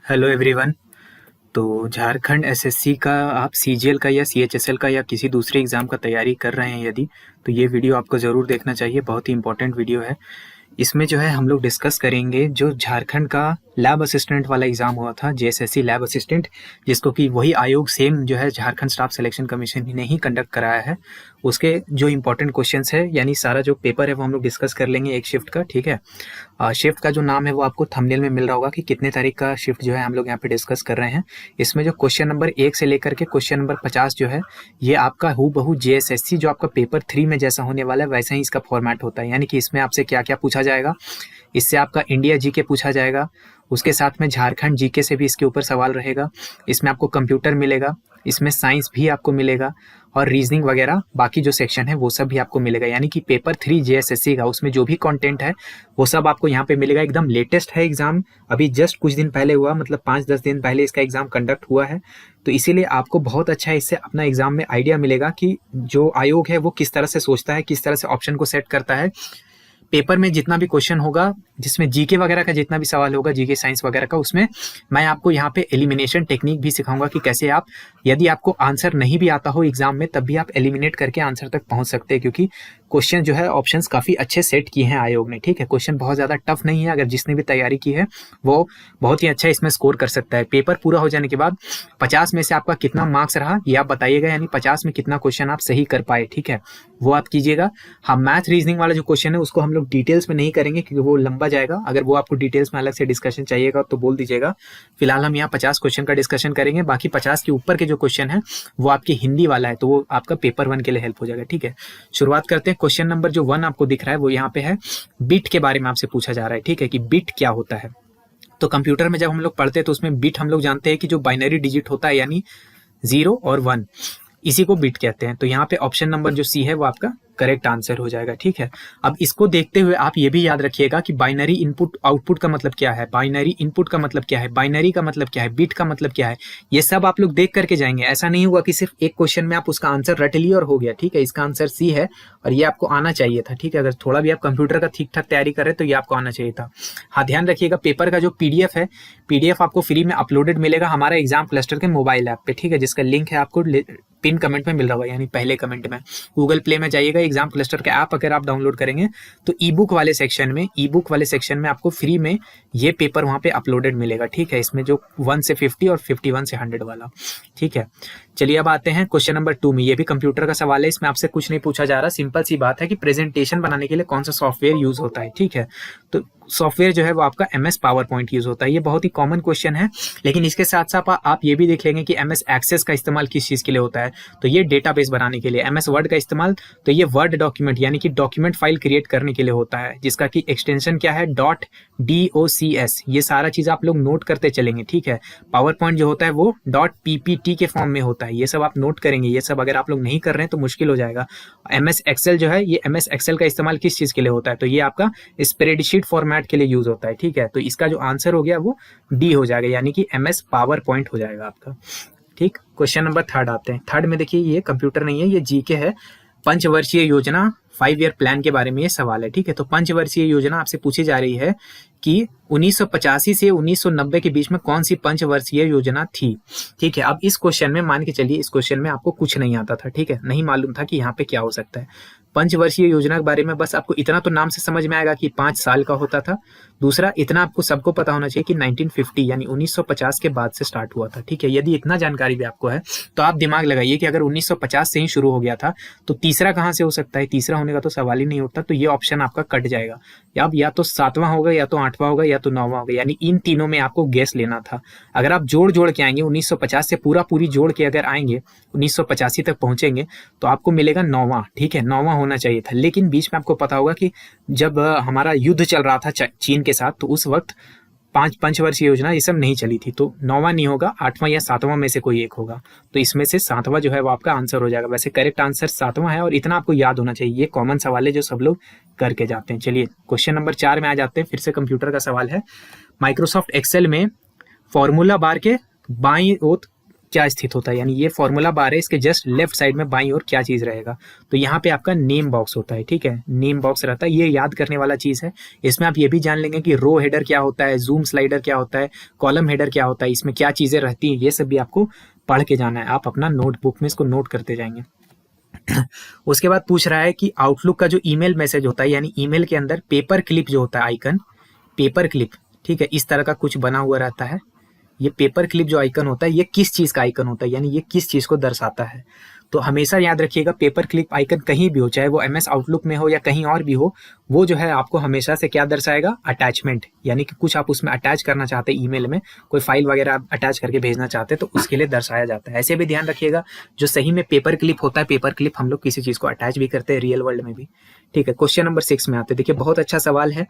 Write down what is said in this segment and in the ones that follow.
Hello everyone. तो Jharkhand SSC का आप सीजीएल का या सीएचएसएल का या किसी दूसरे एग्ज़ाम का तैयारी कर रहे हैं यदि, तो ये वीडियो आपको ज़रूर देखना चाहिए। बहुत ही इंपॉर्टेंट वीडियो है। इसमें जो है हम लोग डिस्कस करेंगे जो झारखंड का लैब असिस्टेंट वाला एग्ज़ाम हुआ था, जेएसएससी लैब असिस्टेंट, जिसको कि वही आयोग सेम जो है झारखंड स्टाफ सिलेक्शन कमीशन ने ही कंडक्ट कराया है। उसके जो इंपॉर्टेंट क्वेश्चंस है यानी सारा जो पेपर है वो हम लोग डिस्कस कर लेंगे एक शिफ्ट का। ठीक है। शिफ्ट का जो नाम है वो आपको थंबनेल में मिल रहा होगा कि कितने तारीख का शिफ्ट जो है हम लोग यहाँ पे डिस्कस कर रहे हैं। इसमें जो क्वेश्चन नंबर 1 से लेकर के क्वेश्चन नंबर 50 जो है ये आपका हूबहू जेएसएससी जो आपका पेपर 3 में जैसा होने वाला है वैसा ही इसका फॉर्मेट होता है। यानी कि इसमें आपसे क्या क्या पूछा जाएगा, इससे आपका इंडिया जीके पूछा जाएगा, उसके साथ में झारखंड जीके से भी इसके ऊपर सवाल रहेगा, इसमें आपको कंप्यूटर मिलेगा, इसमें साइंस भी आपको मिलेगा और रीजनिंग वगैरह बाकी जो सेक्शन है वो सब भी आपको मिलेगा। यानी कि पेपर 3 जेएसएससी का उसमें जो भी कंटेंट है वो सब आपको यहाँ पे मिलेगा। एकदम लेटेस्ट है एग्जाम, अभी जस्ट कुछ दिन पहले हुआ, मतलब 5-10 दिन पहले इसका एग्जाम कंडक्ट हुआ है। तो इसीलिए आपको बहुत अच्छा इससे अपना एग्जाम में आइडिया मिलेगा कि जो आयोग है वो किस तरह से सोचता है, किस तरह से ऑप्शन को सेट करता है। पेपर में जितना भी क्वेश्चन होगा, जिसमें जीके वगैरह का जितना भी सवाल होगा, जीके साइंस वगैरह का, उसमें मैं आपको यहाँ पे एलिमिनेशन टेक्निक भी सिखाऊंगा कि कैसे आप, यदि आपको आंसर नहीं भी आता हो एग्जाम में तब भी आप एलिमिनेट करके आंसर तक पहुंच सकते हैं। क्योंकि क्वेश्चन जो है ऑप्शंस काफी अच्छे सेट किए हैं आयोग ने। ठीक है, क्वेश्चन बहुत ज्यादा टफ नहीं है। अगर जिसने भी तैयारी की है वो बहुत ही अच्छा इसमें स्कोर कर सकता है। पेपर पूरा हो जाने के बाद 50 में से आपका कितना मार्क्स रहा ये आप बताइएगा, यानी 50 में कितना क्वेश्चन आप सही कर पाए। ठीक है, वो आप कीजिएगा। हाँ, मैथ रीजनिंग वाला जो क्वेश्चन है उसको हम लोग डिटेल्स में नहीं करेंगे क्योंकि वो लंबा जाएगा। अगर वो आपको डिटेल्स में अलग से डिस्कशन चाहिएगा तो बोल दीजिएगा। फिलहाल हम यहाँ 50 क्वेश्चन का डिस्कशन करेंगे। बाकी 50 के ऊपर के जो क्वेश्चन है वो आपके हिंदी वाला है, तो वो आपका पेपर 1 के लिए हेल्प हो जाएगा। ठीक है, शुरुआत करते हैं। क्वेश्चन नंबर जो 1 आपको दिख रहा है वो यहाँ पे है, बिट के बारे में आपसे पूछा जा रहा है। ठीक है, कि बिट क्या होता है। तो कंप्यूटर में जब हम लोग पढ़ते हैं तो उसमें बिट हम लोग जानते हैं कि जो बाइनरी डिजिट होता है यानी 0 और 1, इसी को बिट कहते हैं। तो यहाँ पे ऑप्शन नंबर जो सी है वो आपका करेक्ट आंसर हो जाएगा। ठीक है, अब इसको देखते हुए आप ये भी याद रखिएगा कि बाइनरी इनपुट आउटपुट का मतलब क्या है, बाइनरी इनपुट का मतलब क्या है, बाइनरी का मतलब क्या है, बिट का मतलब क्या है, ये सब आप लोग देख करके जाएंगे। ऐसा नहीं हुआ कि सिर्फ एक क्वेश्चन में आप उसका आंसर रट लिए और हो गया। ठीक है, इसका आंसर सी है और ये आपको आना चाहिए था। ठीक है, अगर थोड़ा भी आप कंप्यूटर का ठीक ठाक तैयारी कर रहे तो ये आपको आना चाहिए था। हाँ, ध्यान रखिएगा पेपर का जो पीडीएफ है, पीडीएफ आपको फ्री में अपलोडेड मिलेगा हमारा एग्जाम क्लस्टर के मोबाइल ऐप पे। ठीक है, जिसका लिंक है आपको पिन कमेंट में मिल रहा होगा, यानी पहले कमेंट में। गूगल प्ले में जाइएगा, एग्जाम क्लस्टर का ऐप अगर आप डाउनलोड करेंगे तो ई बुक वाले सेक्शन में आपको फ्री में ये पेपर वहां पे अपलोडेड मिलेगा। ठीक है, इसमें जो 1 से 50 और 51 से 100 वाला। ठीक है, चलिए अब आते हैं क्वेश्चन नंबर 2 में। ये भी कंप्यूटर का सवाल है, इसमें आपसे कुछ नहीं पूछा जा रहा। सिंपल सी बात है कि प्रेजेंटेशन बनाने के लिए कौन सा सॉफ्टवेयर यूज होता है। ठीक है, तो सॉफ्टवेयर जो है वो आपका MS पावर पॉइंट यूज होता है। ये बहुत ही कॉमन क्वेश्चन है, लेकिन इसके साथ साथ आप ये भी देख लेंगे कि MS एक्सेस का इस्तेमाल किस चीज के लिए होता है। तो ये डेटाबेस बनाने के लिए। MS वर्ड का इस्तेमाल, तो ये वर्ड डॉक्यूमेंट यानी कि डॉक्यूमेंट फाइल क्रिएट करने के लिए होता है, जिसका कि एक्सटेंशन क्या है, .docs। ये सारा चीज आप लोग नोट करते चलेंगे। ठीक है, पावर पॉइंट जो होता है वो .ppt के फॉर्म में होता है। ये सब आप नोट करेंगे। ये सब अगर आप लोग नहीं कर रहे हैं तो मुश्किल हो जाएगा। MS एक्सेल जो है, ये MS एक्सेल का इस्तेमाल किस चीज के लिए होता है, तो ये आपका स्प्रेडशीट फॉर्मेट के लिए यूज होता है। ठीक है, तो इसका जो आंसर हो गया वो डी हो जाएगा, यानी कि MS पावर पॉइंट हो जाएगा आपका। ठीक, क्वेश्चन नंबर 3 आते हैं। 3 में देखिए ये कंप्यूटर नहीं है, ये जीके है। पंचवर्षीय योजना 5 ईयर प्लान के बारे में ये सवाल है। ठीक है, तो पंचवर्षीय योजना आपसे पूछी जा रही है कि 1985 से 1990 के बीच में कौन सी पंचवर्षीय योजना थी। ठीक है, अब इस क्वेश्चन में मान के चलिए इस क्वेश्चन में आपको कुछ नहीं आता था। ठीक है, नहीं मालूम था कि यहाँ पे क्या हो सकता है। पंचवर्षीय योजना के बारे में बस आपको इतना तो नाम से समझ में आएगा कि 5 साल का होता था। दूसरा, इतना आपको सबको पता होना चाहिए कि 1950 यानी 1950 के बाद से स्टार्ट हुआ था। ठीक है, यदि इतना जानकारी भी आपको है तो आप दिमाग लगाइए कि अगर 1950 से ही शुरू हो गया था तो तीसरा कहाँ से हो सकता है। तीसरा होने का तो सवाल ही नहीं उठता, तो ये ऑप्शन आपका कट जाएगा। अब या तो 7वां होगा, या तो 8वां होगा, या तो 9वां होगा, यानी इन तीनों में आपको गेस लेना था। अगर आप जोड़ के आएंगे 1950 से पूरी जोड़ के अगर आएंगे 1985 तक पहुंचेंगे तो आपको मिलेगा 9वां। ठीक है, 9वां होना चाहिए था। लेकिन बीच में आपको पता होगा कि जब हमारा युद्ध चल रहा था चीन के साथ, तो उस वक्त पंचवर्षीय योजना ये सब नहीं चली थी। तो 9वां नहीं होगा, 8वां या 7वां में से कोई एक होगा। तो इसमें से 7वां जो है वो आपका आंसर हो जाएगा। वैसे करेक्ट आंसर 7वां है और इतना आपको याद होना चाहिए। ये कॉमन सवाल है जो सब लोग करके जाते हैं। चलिए क्वेश्चन नंबर 4 में आ जाते हैं। फिर से कंप्यूटर का सवाल है। माइक्रोसॉफ्ट एक्सेल में फॉर्मूला बार के बाईं ओर क्या स्थित होता है, यानी ये फॉर्मूला बार है, इसके जस्ट लेफ्ट साइड में बाईं ओर क्या चीज़ रहेगा, तो यहाँ पे आपका नेम बॉक्स होता है, ठीक है, नेम बॉक्स रहता है, ये याद करने वाला चीज़ है। इसमें आप ये भी जान लेंगे कि रो हेडर क्या होता है, जूम स्लाइडर क्या होता है, कॉलम हेडर क्या होता है, इसमें क्या चीज़ें रहती हैं, ये सब भी आपको पढ़ के जाना है। आप अपना नोटबुक में इसको नोट करते जाएंगे। उसके बाद पूछ रहा है कि आउटलुक का जो ईमेल मैसेज होता है, यानी ईमेल के अंदर पेपर क्लिप जो होता है आइकन, पेपर क्लिप, ठीक है, इस तरह का कुछ बना हुआ रहता है। ये पेपर क्लिप जो आइकन होता है, ये किस चीज़ का आइकन होता है, यानी ये किस चीज़ को दर्शाता है। तो हमेशा याद रखिएगा, पेपर क्लिप आइकन कहीं भी हो, चाहे वो MS आउटलुक में हो या कहीं और भी हो, वो जो है आपको हमेशा से क्या दर्शाएगा, अटैचमेंट, यानी कि कुछ आप उसमें अटैच करना चाहते हैं, ईमेल में कोई फाइल वगैरह आप अटैच करके भेजना चाहते हैं, तो उसके लिए दर्शाया जाता है। ऐसे भी ध्यान रखिएगा, जो सही में पेपर क्लिप होता है, पेपर क्लिप हम लोग किसी चीज़ को अटैच भी करते हैं रियल वर्ल्ड में भी, ठीक है। क्वेश्चन नंबर 6 में आते हैं, देखिए बहुत अच्छा सवाल है।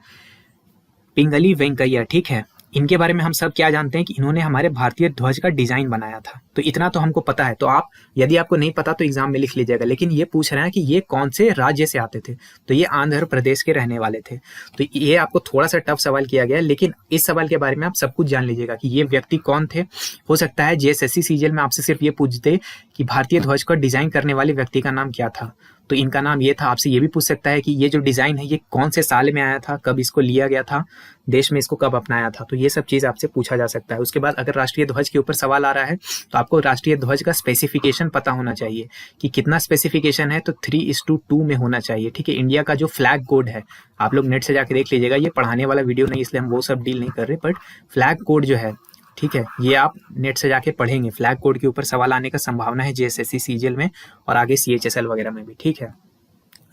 पिंगली वेंकैया, ठीक है, इनके बारे में हम सब क्या जानते हैं कि इन्होंने हमारे भारतीय ध्वज का डिजाइन बनाया था, तो इतना तो हमको पता है। तो आप, यदि आपको नहीं पता तो एग्जाम में लिख लीजिएगा, लेकिन ये पूछ रहे हैं कि ये कौन से राज्य से आते थे, तो ये आंध्र प्रदेश के रहने वाले थे। तो ये आपको थोड़ा सा टफ सवाल किया गया है, लेकिन इस सवाल के बारे में आप सब कुछ जान लीजिएगा कि ये व्यक्ति कौन थे। हो सकता है JSSC सीजीएल में आपसे सिर्फ ये पूछते कि भारतीय ध्वज का डिजाइन करने वाले व्यक्ति का नाम क्या था, तो इनका नाम ये था। आपसे ये भी पूछ सकता है कि ये जो डिज़ाइन है ये कौन से साल में आया था, कब इसको लिया गया था, देश में इसको कब अपनाया था, तो ये सब चीज़ आपसे पूछा जा सकता है। उसके बाद अगर राष्ट्रीय ध्वज के ऊपर सवाल आ रहा है तो आपको राष्ट्रीय ध्वज का स्पेसिफिकेशन पता होना चाहिए कि कितना स्पेसिफिकेशन है, तो 3:2 में होना चाहिए, ठीक है। इंडिया का जो फ्लैग कोड है, आप लोग नेट से जाके देख लीजिएगा, ये पढ़ाने वाला वीडियो नहीं इसलिए हम वो सब डील नहीं कर रहे, बट फ्लैग कोड जो है, ठीक है, ये आप नेट से जाके पढ़ेंगे। फ्लैग कोड के ऊपर सवाल आने का संभावना है JSSC सीजीएल में और आगे CHSL वगैरह में भी, ठीक है।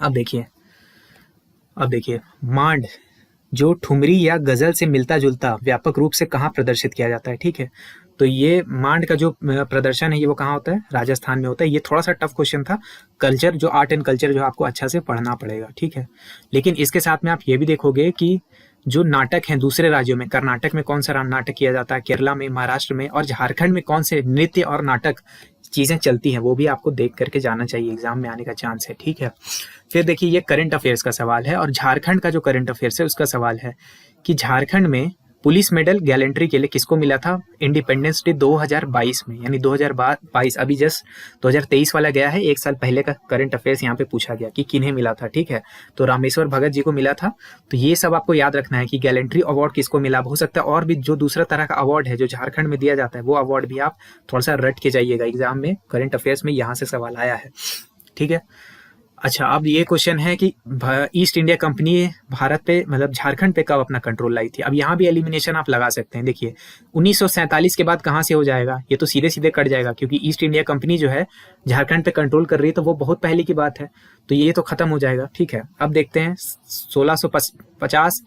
अब देखिए मांड जो ठुमरी या गजल से मिलता जुलता व्यापक रूप से कहाँ प्रदर्शित किया जाता है, ठीक है। तो ये मांड का जो प्रदर्शन है ये वो कहाँ होता है, राजस्थान में होता है। ये थोड़ा सा टफ क्वेश्चन था, कल्चर जो आर्ट एंड कल्चर जो आपको अच्छा से पढ़ना पड़ेगा, ठीक है। लेकिन इसके साथ में आप ये भी देखोगे कि जो नाटक हैं दूसरे राज्यों में, कर्नाटक में कौन सा नाटक किया जाता है, केरला में, महाराष्ट्र में और झारखंड में कौन से नृत्य और नाटक चीज़ें चलती हैं, वो भी आपको देख करके जाना चाहिए, एग्जाम में आने का चांस है, ठीक है। फिर देखिए ये करंट अफेयर्स का सवाल है, और झारखंड का जो करंट अफेयर्स है उसका सवाल है कि झारखंड में पुलिस मेडल गैलेंट्री के लिए किसको मिला था इंडिपेंडेंस डे 2022 में, यानी 2022, अभी जस्ट 2023 वाला गया है, एक साल पहले का करंट अफेयर्स यहाँ पे पूछा गया कि किन्हें मिला था, ठीक है। तो रामेश्वर भगत जी को मिला था। तो ये सब आपको याद रखना है कि गैलेंट्री अवार्ड किसको मिला। हो सकता है और भी जो दूसरा तरह का अवार्ड है जो झारखंड में दिया जाता है, वो अवार्ड भी आप थोड़ा सा रट के जाइएगा, एग्जाम में करंट अफेयर्स में यहाँ से सवाल आया है, ठीक है। अच्छा, अब ये क्वेश्चन है कि ईस्ट इंडिया कंपनी भारत पे, मतलब झारखंड पे कब अपना कंट्रोल लाई थी। अब यहाँ भी एलिमिनेशन आप लगा सकते हैं। देखिए 1947 के बाद कहाँ से हो जाएगा, ये तो सीधे सीधे कट जाएगा, क्योंकि ईस्ट इंडिया कंपनी जो है झारखंड पे कंट्रोल कर रही है, तो वो बहुत पहले की बात है, तो ये तो खत्म हो जाएगा, ठीक है। अब देखते हैं 1650,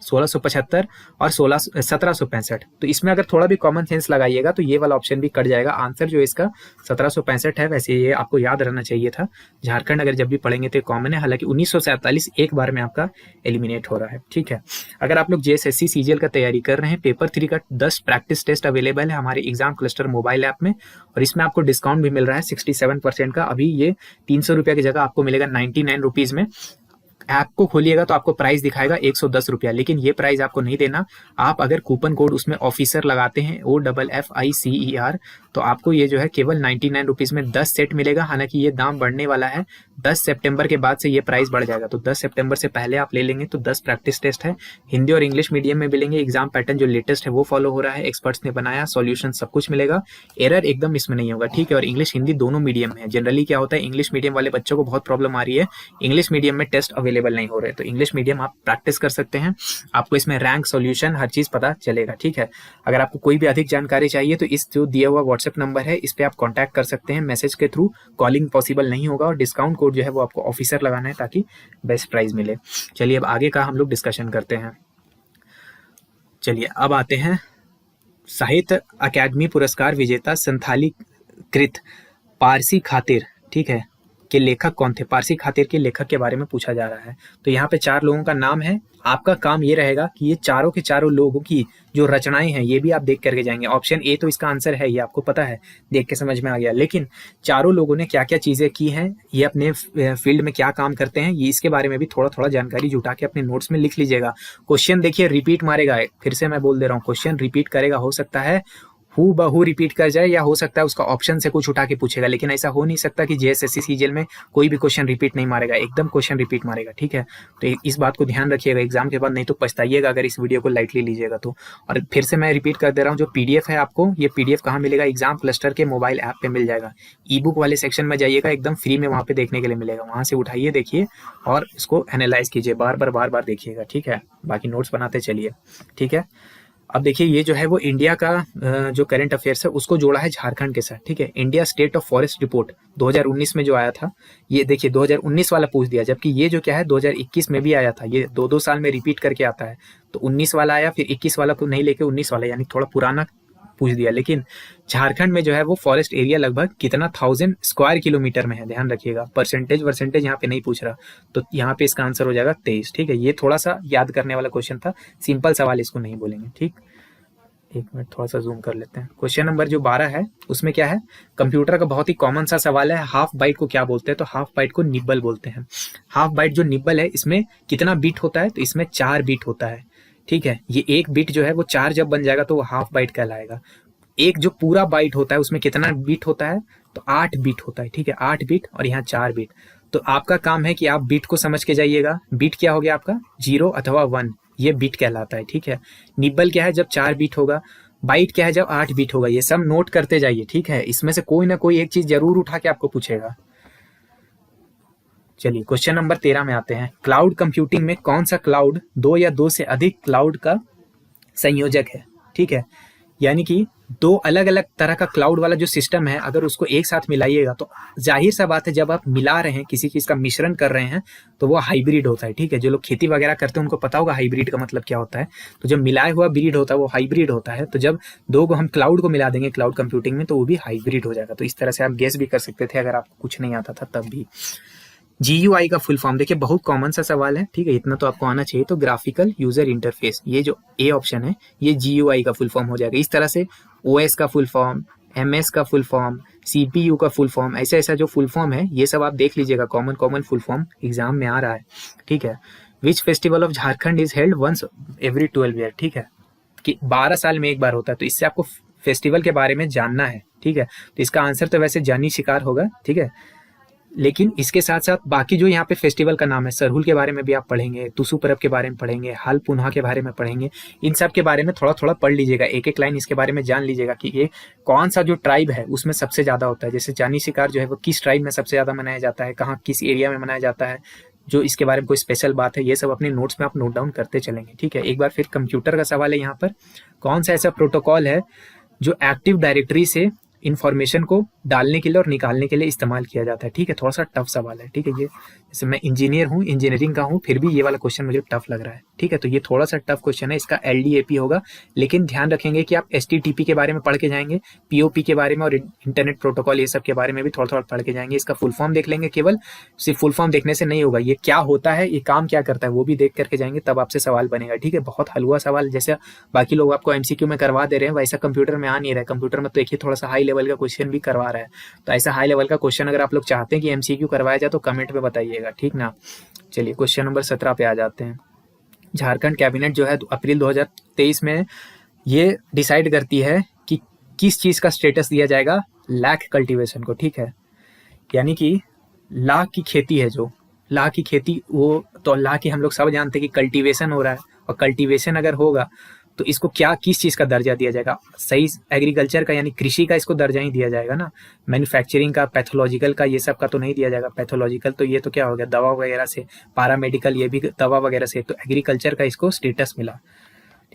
1675 और 1765। तो इसमें अगर थोड़ा भी कॉमन सेंस लगाइएगा तो ये वाला ऑप्शन भी कट जाएगा। आंसर जो इसका 1765 है। वैसे ये आपको याद रहना चाहिए था, झारखंड अगर जब भी पढ़ेंगे तो कॉमन है। हालांकि 1947 एक बार में आपका एलिमिनेट हो रहा है, ठीक है। अगर आप लोग JSSC सीजीएल का तैयारी कर रहे हैं, पेपर 3 का 10 प्रैक्टिस टेस्ट अवेलेबल है हमारे एग्जाम क्लस्टर मोबाइल ऐप में, और इसमें आपको डिस्काउंट भी मिल रहा है 67% का। अभी ये 300 रुपये की जगह आपको मिलेगा 99 रुपीज़ में। ऐप को खोलिएगा तो आपको प्राइस दिखाएगा 110 रुपया, लेकिन ये प्राइस आपको नहीं देना। आप अगर कूपन कोड उसमें ऑफिसर लगाते हैं OFFICER, तो आपको ये जो है केवल 99 रुपीज़ में 10 सेट मिलेगा। हालांकि ये दाम बढ़ने वाला है, 10 सितंबर के बाद से ये प्राइस बढ़ जाएगा, तो 10 सितंबर से पहले आप ले लेंगे तो 10 प्रैक्टिस टेस्ट है, हिंदी और इंग्लिश मीडियम में मिलेंगे। एग्जाम पैटर्न जो लेटेस्ट है वो फॉलो हो रहा है, एक्सपर्ट्स ने बनाया, सॉल्यूशन सब कुछ मिलेगा, एरर एकदम इसमें नहीं होगा, ठीक है। और इंग्लिश हिंदी दोनों मीडियम में है। जनरली क्या होता है, इंग्लिश मीडियम वाले बच्चों को बहुत प्रॉब्लम आ रही है, इंग्लिश मीडियम में टेस्ट अवेलेबल नहीं हो रहे, तो इंग्लिश मीडियम आप प्रैक्टिस कर सकते हैं, आपको इसमें रैंक, सॉल्यूशन हर चीज पता चलेगा, ठीक है। अगर आपको कोई भी अधिक जानकारी चाहिए तो इस जो दिया हुआ व्हाट्सएप नंबर है इस पे आप कांटेक्ट कर सकते हैं मैसेज के थ्रू। कॉलिंग पॉसिबल नहीं होगा, और डिस्काउंट कोड जो है वो आपको ऑफिसर लगाना है ताकि बेस्ट प्राइस मिले। चलिए अब आगे का हम लोग डिस्कशन करते हैं। चलिए अब आते हैं साहित्य अकादमी पुरस्कार विजेता संथाली कृत पारसी खातिर, ठीक है, के लेखक कौन थे। पारसी खातिर के लेखक के बारे में पूछा जा रहा है। तो यहाँ पे 4 लोगों का नाम है। आपका काम ये रहेगा कि ये चारों के चारों लोगों की जो रचनाएं हैं ये भी आप देख करके जाएंगे। ऑप्शन ए तो इसका आंसर है, ये आपको पता है, देख के समझ में आ गया, लेकिन चारों लोगों ने क्या क्या चीजें की हैं, ये अपने फील्ड में क्या काम करते हैं, ये इसके बारे में भी थोड़ा थोड़ा जानकारी जुटा के अपने नोट्स में लिख लीजिएगा। क्वेश्चन देखिए रिपीट मारेगा, फिर से मैं बोल दे रहा हूँ, क्वेश्चन रिपीट करेगा, हो सकता है हूबहू रिपीट कर जाए, या हो सकता है उसका ऑप्शन से कुछ उठा के पूछेगा, लेकिन ऐसा हो नहीं सकता कि जेएसएससी सीजीएल में कोई भी क्वेश्चन रिपीट नहीं मारेगा, एकदम क्वेश्चन रिपीट मारेगा, ठीक है। तो इस बात को ध्यान रखिएगा एग्जाम के बाद, नहीं तो पछताइएगा अगर इस वीडियो को लाइटली लीजिएगा तो। और फिर से मैं रिपीट कर दे रहा हूँ, जो पीडीएफ है आपको, ये पीडीएफ कहाँ मिलेगा, एग्जाम क्लस्टर के मोबाइल ऐप पे मिल जाएगा। ई बुक वाले सेक्शन में जाइएगा, एकदम फ्री में वहाँ पे देखने के लिए मिलेगा, वहाँ से उठाइए, देखिए और इसको एनालाइज कीजिए, बार बार देखिएगा, ठीक है। बाकी नोट्स बनाते चलिए, ठीक है। अब देखिए ये जो है वो इंडिया का जो करंट अफेयर्स है उसको जोड़ा है झारखंड के साथ, ठीक है। India state of forest report 2019 में जो आया था, ये देखिए 2019 वाला पूछ दिया, जबकि ये जो क्या है 2021 में भी आया था, ये 2-2 साल में रिपीट करके आता है। तो 19 वाला आया, फिर 21 वाला को नहीं लेके 19 वाला, यानी थोड़ा पुराना पूछ दिया। लेकिन झारखंड में जो है वो फॉरेस्ट एरिया लगभग कितना 1000 स्क्वायर किलोमीटर में है, ध्यान रखिएगा। परसेंटेज यहाँ पे नहीं पूछ रहा, तो यहाँ पे इसका आंसर हो जाएगा 23, ठीक है। ये थोड़ा सा याद करने वाला क्वेश्चन था, सिंपल सवाल इसको नहीं बोलेंगे, ठीक। एक मिनट थोड़ा सा जूम कर लेते हैं। क्वेश्चन नंबर जो 12 है उसमें क्या है, कंप्यूटर का बहुत ही कॉमन सा सवाल है, हाफ बाइट को क्या बोलते हैं, तो हाफ बाइट को निब्बल बोलते हैं। हाफ बाइट जो निब्बल है इसमें कितना बीट होता है, तो इसमें 4 बीट होता है, ठीक है। ये एक बीट जो है वो 4 जब बन जाएगा तो वो हाफ बाइट कहलाएगा। एक जो पूरा बाइट होता है उसमें कितना बीट होता है, तो 8 बीट होता है, ठीक है। 8 बीट और यहाँ 4 बीट। तो आपका काम है कि आप बीट को समझ के जाइएगा। बीट क्या हो गया आपका, 0 अथवा 1, ये बीट कहलाता है, ठीक है। निब्बल क्या है, जब 4 बीट होगा। बाइट क्या है, जब 8 बीट होगा। ये सब नोट करते जाइए, ठीक है। इसमें से कोई ना कोई एक चीज जरूर उठा के आपको पूछेगा। चलिए क्वेश्चन नंबर 13 में आते हैं। क्लाउड कंप्यूटिंग में कौन सा क्लाउड 2 या 2 से अधिक क्लाउड का संयोजक है, ठीक है। यानी कि 2 अलग अलग तरह का क्लाउड वाला जो सिस्टम है, अगर उसको एक साथ मिलाइएगा तो जाहिर सा बात है, जब आप मिला रहे हैं, किसी चीज का मिश्रण कर रहे हैं, तो वो हाइब्रिड होता है, ठीक है। जो लोग खेती वगैरह करते हैं उनको पता होगा हाइब्रिड का मतलब क्या होता है। तो जब मिलाया हुआ ब्रीड होता है वो हाइब्रिड होता है। तो जब 2 को हम क्लाउड को मिला देंगे क्लाउड कंप्यूटिंग में, तो वो भी हाइब्रिड हो जाएगा। तो इस तरह से आप गेस भी कर सकते थे अगर आपको कुछ नहीं आता था तब भी। GUI का फुल फॉर्म देखिए, बहुत कॉमन सा सवाल है, ठीक है, इतना तो आपको आना चाहिए। तो ग्राफिकल यूजर इंटरफेस, ये जो ए ऑप्शन है ये GUI का फुल फॉर्म हो जाएगा। इस तरह से OS का फुल फॉर्म, MS का फुल फॉर्म, CPU का फुल फॉर्म, ऐसा ऐसा जो फुल फॉर्म है ये सब आप देख लीजिएगा, कॉमन फुल फॉर्म एग्जाम में आ रहा है, ठीक है। Which festival of Jharkhand is held once every 12 year, ठीक है, कि 12 साल में एक बार होता है। तो इससे आपको फेस्टिवल के बारे में जानना है, ठीक है। तो इसका आंसर तो वैसे जानी शिकार होगा, ठीक है। लेकिन इसके साथ साथ बाकी जो यहाँ पे फेस्टिवल का नाम है, सरहुल के बारे में भी आप पढ़ेंगे, तुसु परब के बारे में पढ़ेंगे, हाल पुनहा के बारे में पढ़ेंगे। इन सब के बारे में थोड़ा थोड़ा पढ़ लीजिएगा, एक एक लाइन इसके बारे में जान लीजिएगा कि ये कौन सा जो ट्राइब है उसमें सबसे ज्यादा होता है। जैसे जानी शिकार जो है वो किस ट्राइब में सबसे ज्यादा मनाया जाता है, कहाँ किस एरिया में मनाया जाता है, जो इसके बारे में कोई स्पेशल बात है, ये सब अपने नोट्स में आप नोट डाउन करते चलेंगे, ठीक है। एक बार फिर कंप्यूटर का सवाल है यहाँ पर, कौन सा ऐसा प्रोटोकॉल है जो एक्टिव डायरेक्टरी से इन्फॉर्मेशन को डालने के लिए और निकालने के लिए इस्तेमाल किया जाता है, ठीक है। थोड़ा सा टफ सवाल है, ठीक है। ये जैसे मैं इंजीनियर हूँ, इंजीनियरिंग का हूँ, फिर भी ये वाला क्वेश्चन मुझे टफ लग रहा है, ठीक है। तो ये थोड़ा सा टफ क्वेश्चन है, इसका LDAP होगा। लेकिन ध्यान रखेंगे कि आप STTP के बारे में पढ़ के जाएंगे, POP के बारे में और इंटरनेट प्रोटोकॉल ये सब के बारे में भी थोड़ा थोड़ा पढ़ के जाएंगे। इसका फुल फॉर्म देख लेंगे, केवल सिर्फ फुल फॉर्म देखने से नहीं होगा, ये क्या होता है, ये काम क्या करता है, वो भी देख करके जाएंगे, तब आपसे सवाल बनेगा, ठीक है। बहुत हलवा सवाल, जैसे बाकी लोग आपको MCQ में करवा दे रहे हैं वैसा कंप्यूटर में आ नहीं रहा है। कंप्यूटर में तो एक ही थोड़ा सा हाई लेवल का क्वेश्चन भी करवा रहा है। तो ऐसा हाई लेवल का क्वेश्चन अगर आप लोग चाहते हैं कि MCQ करवाया जाए तो कमेंट में बताइएगा, ठीक ना। चलिए क्वेश्चन नंबर 17 पे आ जाते हैं। झारखंड कैबिनेट जो है अप्रैल 2023 में ये डिसाइड करती है कि किस चीज का स्टेटस दिया जाएगा, लाख कल्टीवेशन को, ठीक है। यानी कि लाख की खेती है, जो लाख की खेती, वो तो लाख की हम लोग सब जानते हैं कि कल्टीवेशन हो रहा है, और कल्टीवेशन अगर होगा तो इसको क्या किस चीज का दर्जा दिया जाएगा, सही एग्रीकल्चर का यानी कृषि का इसको दर्जा ही दिया जाएगा ना। मैन्युफैक्चरिंग का, पैथोलॉजिकल का, ये सब का तो नहीं दिया जाएगा। पैथोलॉजिकल तो ये तो क्या हो गया, दवा वगैरह से, पैरामेडिकल ये भी दवा वगैरह से, तो एग्रीकल्चर का इसको स्टेटस मिला,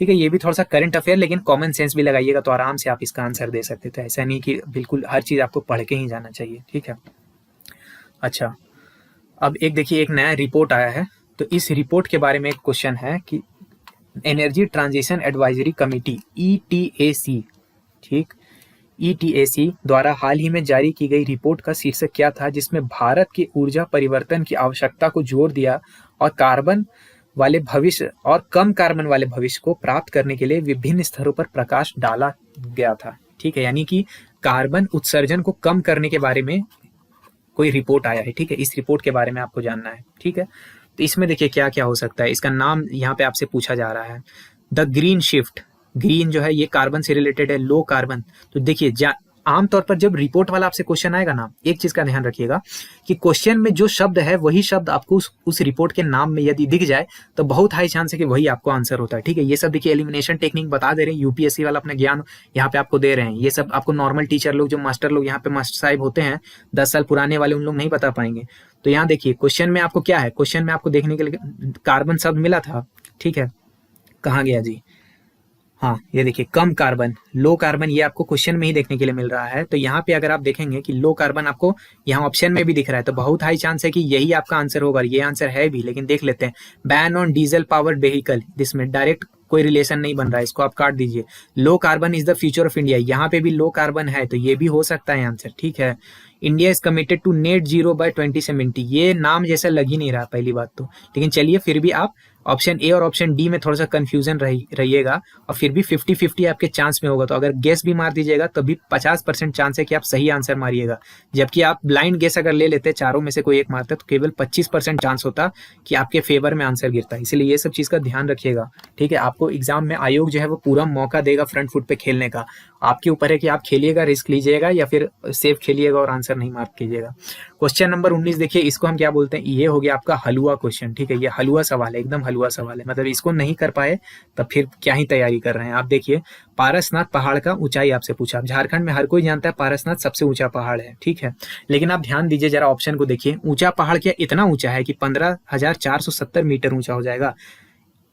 ठीक है। ये भी थोड़ा सा करंट अफेयर, लेकिन कॉमन सेंस भी लगाइएगा तो आराम से आप इसका आंसर दे सकते थे। ऐसा नहीं कि बिल्कुल हर चीज आपको पढ़ के ही जाना चाहिए, ठीक है। अच्छा, अब एक देखिए, एक नया रिपोर्ट आया है, तो इस रिपोर्ट के बारे में एक क्वेश्चन है कि energy transition advisory committee ETAC, ठीक, ETAC द्वारा हाल ही में जारी की गई रिपोर्ट का शीर्षक क्या था, जिसमें भारत की ऊर्जा परिवर्तन की आवश्यकता को जोर दिया और कार्बन वाले भविष्य और कम कार्बन वाले भविष्य को प्राप्त करने के लिए विभिन्न स्तरों पर प्रकाश डाला गया था, ठीक है। यानी कि कार्बन उत्सर्जन को कम करने के बारे में कोई रिपोर्ट आया है, ठीक है। इस रिपोर्ट के बारे में आपको जानना है, ठीक है। तो इसमें देखिए क्या क्या हो सकता है, इसका नाम यहाँ पे आपसे पूछा जा रहा है, द ग्रीन शिफ्ट, ग्रीन जो है ये कार्बन से रिलेटेड है, लो कार्बन। तो देखिए आमतौर पर जब रिपोर्ट वाला आपसे क्वेश्चन आएगा ना, एक चीज का ध्यान रखिएगा कि क्वेश्चन में जो शब्द है वही शब्द आपको उस रिपोर्ट के नाम में यदि दिख जाए तो बहुत हाई चांस है कि वही आपको आंसर होता है। ठीक है, ये सब देखिए एलिमिनेशन टेक्निक बता दे रहे हैं, यूपीएससी वाला अपना ज्ञान यहाँ पे आपको दे रहे हैं। ये सब आपको नॉर्मल टीचर लोग, जो मास्टर लोग यहाँ पे मास्टर साहिब होते हैं 10 साल पुराने वाले, उन लोग नहीं बता पाएंगे। तो यहाँ देखिए क्वेश्चन में आपको क्या है, क्वेश्चन में आपको देखने के लिए कार्बन शब्द मिला था। ठीक है, कहाँ गया जी, हाँ ये देखिए कम कार्बन, लो कार्बन, ये आपको क्वेश्चन में ही देखने के लिए मिल रहा है। तो यहाँ पे अगर आप देखेंगे कि लो कार्बन आपको यहाँ ऑप्शन में भी दिख रहा है, तो बहुत हाई चांस है कि यही आपका आंसर होगा। ये आंसर है भी, लेकिन देख लेते हैं। Ban on diesel powered vehicle, जिसमें डायरेक्ट कोई रिलेशन नहीं बन रहा है, इसको आप काट दीजिए। Low carbon is the future of India, यहाँ पे भी लो कार्बन है, तो ये भी हो सकता है आंसर। ठीक है, India is committed to net zero by 2070, ये नाम जैसा लग ही नहीं रहा पहली बात तो, लेकिन चलिए फिर भी आप ऑप्शन ए और ऑप्शन डी में थोड़ा सा कंफ्यूजन रहिएगा, और फिर भी 50-50 आपके चांस में होगा। तो अगर गेस भी मार दीजिएगा तो भी 50% चांस है कि आप सही आंसर मारिएगा, जबकि आप ब्लाइंड गेस अगर ले लेते, चारों में से कोई एक मारते, तो केवल 25% चांस होता कि आपके फेवर में आंसर गिरता है। इसलिए ये सब चीज का ध्यान रखिएगा। ठीक है, आपको एग्जाम में आयोग जो है वो पूरा मौका देगा फ्रंट फुट पे खेलने का। आपके ऊपर है कि आप खेलिएगा, रिस्क लीजिएगा, या फिर सेफ खेलिएगा और आंसर नहीं मार्क कीजिएगा। क्वेश्चन नंबर 19 देखिए, इसको हम क्या बोलते हैं, ये हो गया आपका हलवा क्वेश्चन। ठीक है, ये हलवा सवाल है, एकदम हलवा सवाल है, मतलब इसको नहीं कर पाए तब फिर क्या ही तैयारी कर रहे हैं आप। देखिए पारसनाथ पहाड़ का ऊंचाई आपसे पूछा। झारखंड में हर कोई जानता है पारसनाथ सबसे ऊंचा पहाड़ है। ठीक है, लेकिन आप ध्यान दीजिए जरा, ऑप्शन को देखिए। ऊंचा पहाड़ क्या इतना ऊंचा है कि 15,470 मीटर ऊंचा हो जाएगा।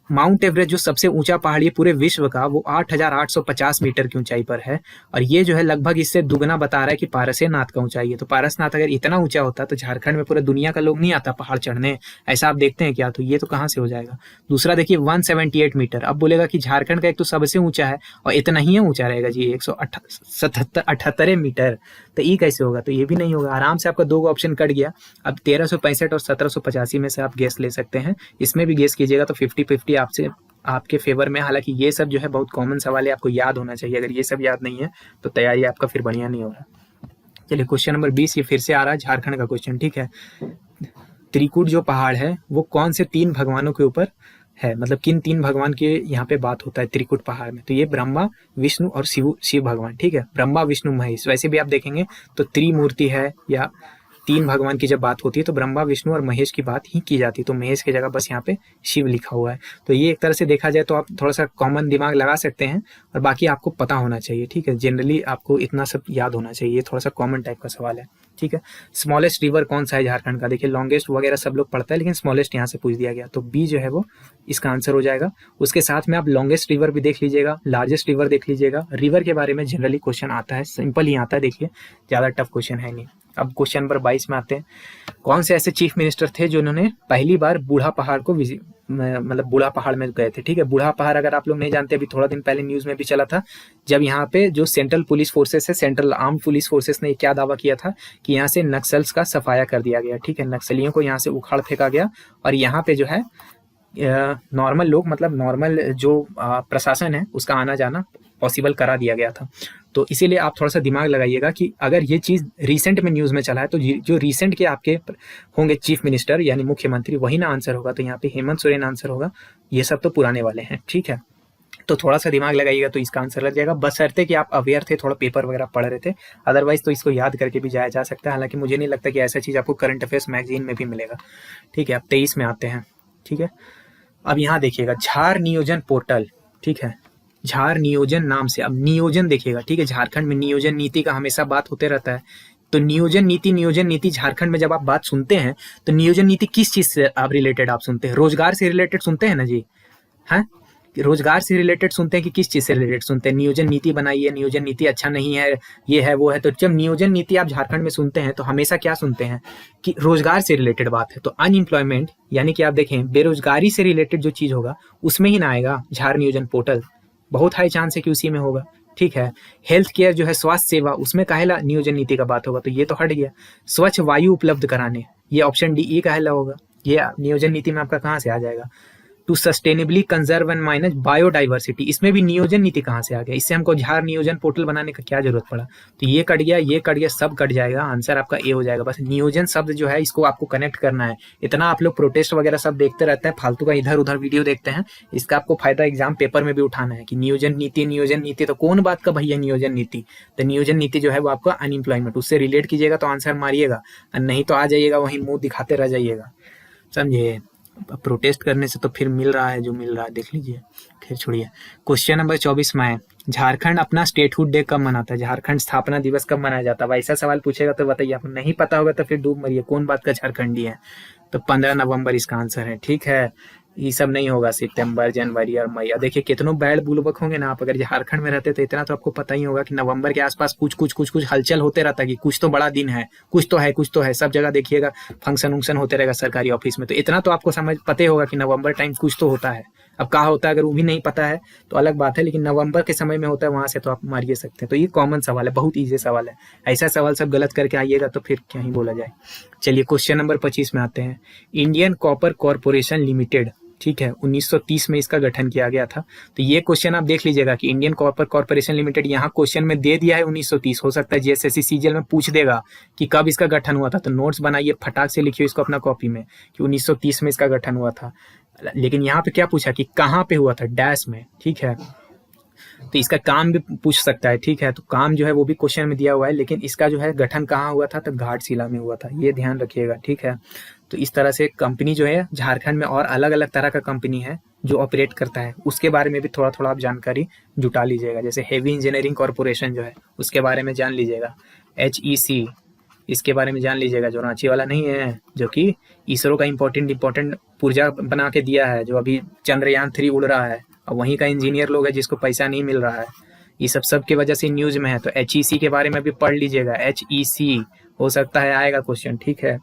माउंट एवरेस्ट जो सबसे ऊंचा पहाड़ है पूरे विश्व का, वो 8,850 मीटर की ऊंचाई पर है, और ये जो है लगभग इससे दुगना बता रहा है कि पारसनाथ का ऊंचाई है। तो पारसनाथ अगर इतना ऊंचा होता तो झारखंड में पूरे दुनिया का लोग नहीं आता पहाड़ चढ़ने, ऐसा आप देखते हैं क्या? तो ये तो कहाँ से हो जाएगा। दूसरा देखिए 178 मीटर, अब बोलेगा कि झारखंड का एक तो सबसे ऊंचा है और इतना ही ऊंचा रहेगा जी 178 मीटर, तो ये कैसे होगा? तो ये भी नहीं होगा। आराम से आपका दो ऑप्शन कट गया। अब 1365 और 1785 में से आप गेस ले सकते हैं, इसमें भी गेस कीजिएगा तो 50-50 आपसे आपके फेवर में। हालांकि ये सब जो है बहुत कॉमन सवाल है, आपको याद होना चाहिए। अगर ये सब याद नहीं है तो तैयारी आपका फिर बढ़िया नहीं होगा। चलिए क्वेश्चन नंबर 20 ये फिर से आ रहा है झारखंड का क्वेश्चन। ठीक है, त्रिकूट जो पहाड़ है वो कौन से 3 भगवानों के ऊपर है, मतलब किन 3 भगवान के यहाँ पे बात होता है त्रिकूट पहाड़ में? तो ये ब्रह्मा, विष्णु और शिव भगवान। ठीक है, ब्रह्मा, विष्णु, महेश। वैसे भी आप देखेंगे तो त्रिमूर्ति है, या 3 भगवान की जब बात होती है तो ब्रह्मा, विष्णु और महेश की बात ही की जाती है। तो महेश की जगह बस यहाँ पे शिव लिखा हुआ है। तो ये एक तरह से देखा जाए तो आप थोड़ा सा कॉमन दिमाग लगा सकते हैं, और बाकी आपको पता होना चाहिए। ठीक है, जनरली आपको इतना सब याद होना चाहिए, ये थोड़ा सा कॉमन टाइप का सवाल है। ठीक है, स्मॉलेस्ट रिवर कौन सा है झारखंड का? देखिए लॉन्गेस्ट वगैरह सब लोग पढ़ता है, लेकिन स्मॉलेस्ट यहाँ से पूछ दिया गया, तो बी जो है वो इसका आंसर हो जाएगा। उसके साथ में आप लॉन्गेस्ट रिवर भी देख लीजिएगा, लार्जेस्ट रिवर देख लीजिएगा। रिवर के बारे में जनरली क्वेश्चन आता है, सिंपल ही आता है, देखिए ज़्यादा टफ क्वेश्चन है नहीं। अब क्वेश्चन नंबर 22 में आते हैं। कौन से ऐसे चीफ मिनिस्टर थे जिन्होंने पहली बार बूढ़ा पहाड़ को मतलब बूढ़ा पहाड़ में गए थे? ठीक है, बूढ़ा पहाड़ अगर आप लोग नहीं जानते, अभी थोड़ा दिन पहले न्यूज में भी चला था, जब यहाँ पे जो सेंट्रल पुलिस फोर्सेस है, सेंट्रल आर्म पुलिस फोर्सेस ने क्या दावा किया था कि यहाँ से नक्सल्स का सफाया कर दिया गया। ठीक है, नक्सलियों को यहाँ से उखाड़ फेंका गया, और यहाँ पे जो है नॉर्मल लोग, मतलब नॉर्मल जो प्रशासन है उसका आना जाना पॉसिबल करा दिया गया था। तो इसीलिए आप थोड़ा सा दिमाग लगाइएगा कि अगर ये चीज़ रिसेंट में न्यूज़ में चला है तो जो रिसेंट के आपके होंगे चीफ मिनिस्टर यानी मुख्यमंत्री, वही ना आंसर होगा। तो यहाँ पे हेमंत सोरेन आंसर होगा, ये सब तो पुराने वाले हैं। ठीक है, तो थोड़ा सा दिमाग लगाइएगा तो इसका आंसर लग जाएगा, बशर्ते कि आप अवेयर थे, थोड़ा पेपर वगैरह पढ़ रहे थे। अदरवाइज तो इसको याद करके भी जाया जा सकता है, हालांकि मुझे नहीं लगता कि ऐसा चीज़ आपको करंट अफेयर्स मैगजीन में भी मिलेगा। ठीक है, अब 23 में आते हैं। ठीक है, अब यहाँ देखिएगा झार नियोजन पोर्टल। ठीक है, झार नियोजन नाम से, अब नियोजन देखिएगा। ठीक है, झारखंड में नियोजन नीति का हमेशा बात होते रहता है, तो नियोजन नीति झारखंड में जब आप बात सुनते हैं तो नियोजन नीति किस चीज से आप रिलेटेड आप सुनते हैं? रोजगार से रिलेटेड सुनते हैं ना जी? हाँ, रोजगार से रिलेटेड सुनते हैं कि किस चीज से रिलेटेड सुनते हैं? नियोजन नीति बनाई है, नियोजन नीति अच्छा नहीं है, ये है वो है। तो जब नियोजन नीति आप झारखंड में सुनते हैं तो हमेशा क्या सुनते हैं कि रोजगार से रिलेटेड बात है। तो अनएम्प्लॉयमेंट यानी कि आप देखें बेरोजगारी से रिलेटेड जो चीज होगा उसमें ही ना आएगा झार नियोजन पोर्टल, बहुत हाई चांस है कि उसी में होगा। ठीक है, हेल्थ केयर जो है स्वास्थ्य सेवा, उसमें काहेला नियोजन नीति का बात होगा, तो ये तो हट गया। स्वच्छ वायु उपलब्ध कराने, ये ऑप्शन डी ई काहेला होगा, ये नियोजन नीति में आपका कहाँ से आ जाएगा? To sustainably conserve and minus biodiversity. इसमें भी नियोजन नीति कहाँ से आ गया? इससे हमको झार नियोजन पोर्टल बनाने का क्या जरूरत पड़ा? तो ये कट गया, सब कट जाएगा, आंसर आपका ए हो जाएगा। बस नियोजन शब्द जो है इसको आपको कनेक्ट करना है। इतना आप लोग प्रोटेस्ट वगैरह सब देखते रहते हैं, फालतू का इधर उधर वीडियो देखते हैं, इसका आपको फायदा एग्जाम पेपर में भी उठाना है कि नियोजन नीति तो कौन बात का भैया नियोजन नीति? तो नियोजन नीति जो है वो आपका अनएम्प्लॉयमेंट, उससे रिलेट कीजिएगा तो आंसर मारिएगा, नहीं तो आ जाइएगा वहीं मुंह दिखाते रह जाइएगा, समझिए। प्रोटेस्ट करने से तो फिर मिल रहा है जो मिल रहा है, देख लीजिए। खैर छोड़िए। क्वेश्चन नंबर 24 में है, झारखंड अपना स्टेटहुड डे कब मनाता है? झारखंड स्थापना दिवस कब मनाया जाता है? ऐसा सवाल पूछेगा तो बताइए। आपको नहीं पता होगा तो फिर डूब मरिए, कौन बात का झारखंडी है? तो 15 नवंबर इसका आंसर है, ठीक है। ये सब नहीं होगा, सितंबर, जनवरी और मई। देखिए कितनों बैड बुलबक होंगे ना आप, अगर झारखंड में रहते तो इतना तो आपको पता ही होगा कि नवंबर के आसपास कुछ हलचल होते रहता है कि कुछ तो बड़ा दिन है, कुछ तो है। सब जगह देखिएगा फंक्शन वंक्शन होते रहेगा सरकारी ऑफिस में, तो इतना तो आपको समझ पता होगा कि नवंबर टाइम कुछ तो होता है। अब कहाँ होता है अगर वो भी नहीं पता है तो अलग बात है, लेकिन नवंबर के समय में होता है, वहां से तो आप मारिए सकते हैं। तो ये कॉमन सवाल है, बहुत ईजी सवाल है। ऐसा सवाल सब गलत करके आइएगा तो फिर क्या ही बोला जाए। चलिए क्वेश्चन नंबर 25 में आते हैं। इंडियन कॉपर कॉरपोरेशन लिमिटेड, ठीक है, 1930 में इसका गठन किया गया था। तो ये क्वेश्चन आप देख लीजिएगा कि इंडियन कॉपर कॉर्पोरेशन लिमिटेड, यहाँ क्वेश्चन में दे दिया है 1930। हो सकता है जीएसएससी सीजीएल में पूछ देगा कि कब इसका गठन हुआ था, तो नोट्स बनाइए, फटाक से लिखिए इसको अपना कॉपी में कि 1930 में इसका गठन हुआ था। लेकिन यहाँ पे क्या पूछा कि कहाँ पे हुआ था, डैश में, ठीक है। तो इसका काम भी पूछ सकता है, ठीक है। तो काम जो है वो भी क्वेश्चन में दिया हुआ है, लेकिन इसका जो है गठन कहाँ हुआ था, तो घाटशिला में हुआ था, ये ध्यान रखिएगा, ठीक है। तो इस तरह से कंपनी जो है झारखंड में और अलग अलग तरह का कंपनी है जो ऑपरेट करता है, उसके बारे में भी थोड़ा थोड़ा आप जानकारी जुटा लीजिएगा। जैसे हेवी इंजीनियरिंग कॉर्पोरेशन जो है उसके बारे में जान लीजिएगा, HEC इसके बारे में जान लीजिएगा, जो रांची वाला नहीं है, जो कि इसरो का इम्पोर्टेंट पुर्जा बना के दिया है, जो अभी चंद्रयान 3 उड़ रहा है, और वहीं का इंजीनियर लोग है जिसको पैसा नहीं मिल रहा है। ये सब की वजह से न्यूज में है। तो HEC के बारे में भी पढ़ लीजिएगा, HEC हो सकता है आएगा क्वेश्चन, ठीक है।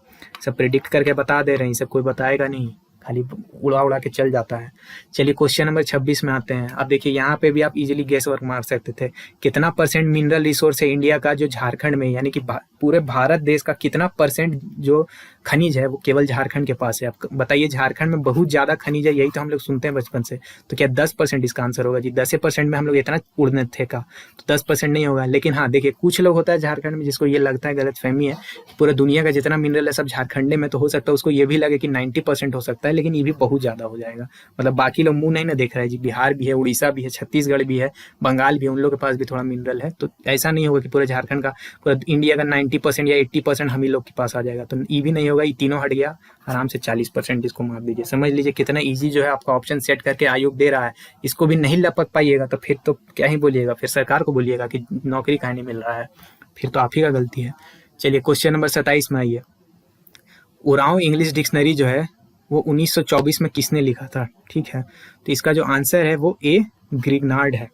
सब प्रिडिक्ट करके बता दे रहे हैं, सब कोई बताएगा नहीं, खाली उड़ा के चल जाता है। चलिए क्वेश्चन नंबर 26 में आते हैं। अब देखिए यहाँ पे भी आप इजीली गेस वर्क मार सकते थे, कितना परसेंट मिनरल रिसोर्स है इंडिया का जो झारखंड में, यानी कि पूरे भारत देश का कितना परसेंट जो खनिज है वो केवल झारखंड के पास है। आप बताइए, झारखंड में बहुत ज्यादा खनिज है, यही तो हम लोग सुनते हैं बचपन से। तो क्या 10% इसका आंसर होगा जी? 10% में हम लोग इतना उड़ने थे का, तो 10% नहीं होगा। लेकिन हाँ देखिए, कुछ लोग होता है झारखंड में जिसको ये लगता है, गलत फहमी है, पूरे दुनिया का जितना मिनरल है सब झारखंड में, तो हो सकता है उसको ये भी लगे कि 90% हो सकता है, लेकिन ये भी बहुत ज्यादा हो जाएगा। मतलब बाकी लोग मुंह नहीं ना देख रहे हैं जी, बिहार भी है, उड़ीसा भी है, छत्तीसगढ़ भी है, बंगाल भी है, उन लोग के पास भी थोड़ा मिनरल है। तो ऐसा नहीं होगा कि पूरे झारखंड का, पूरा इंडिया का 90% या 80% हम ही लोग के पास आ जाएगा। तो ये भी नहीं होगा, ये तीनों हट गया, आराम से 40% इसको मार दीजिए। समझ लीजिए कितना ईजी जो है आपका ऑप्शन सेट करके आयोग दे रहा है। इसको भी नहीं लपक पाइएगा तो फिर तो क्या ही बोलिएगा, फिर सरकार को बोलिएगा कि नौकरी काहे नहीं मिल रहा है, फिर तो आप ही का गलती है। चलिए क्वेश्चन नंबर 27 में आइए। उरांव इंग्लिश डिक्शनरी जो है वो 1924 में किसने लिखा था, ठीक है। तो इसका जो आंसर है वो ए ग्रिग्नार्ड है।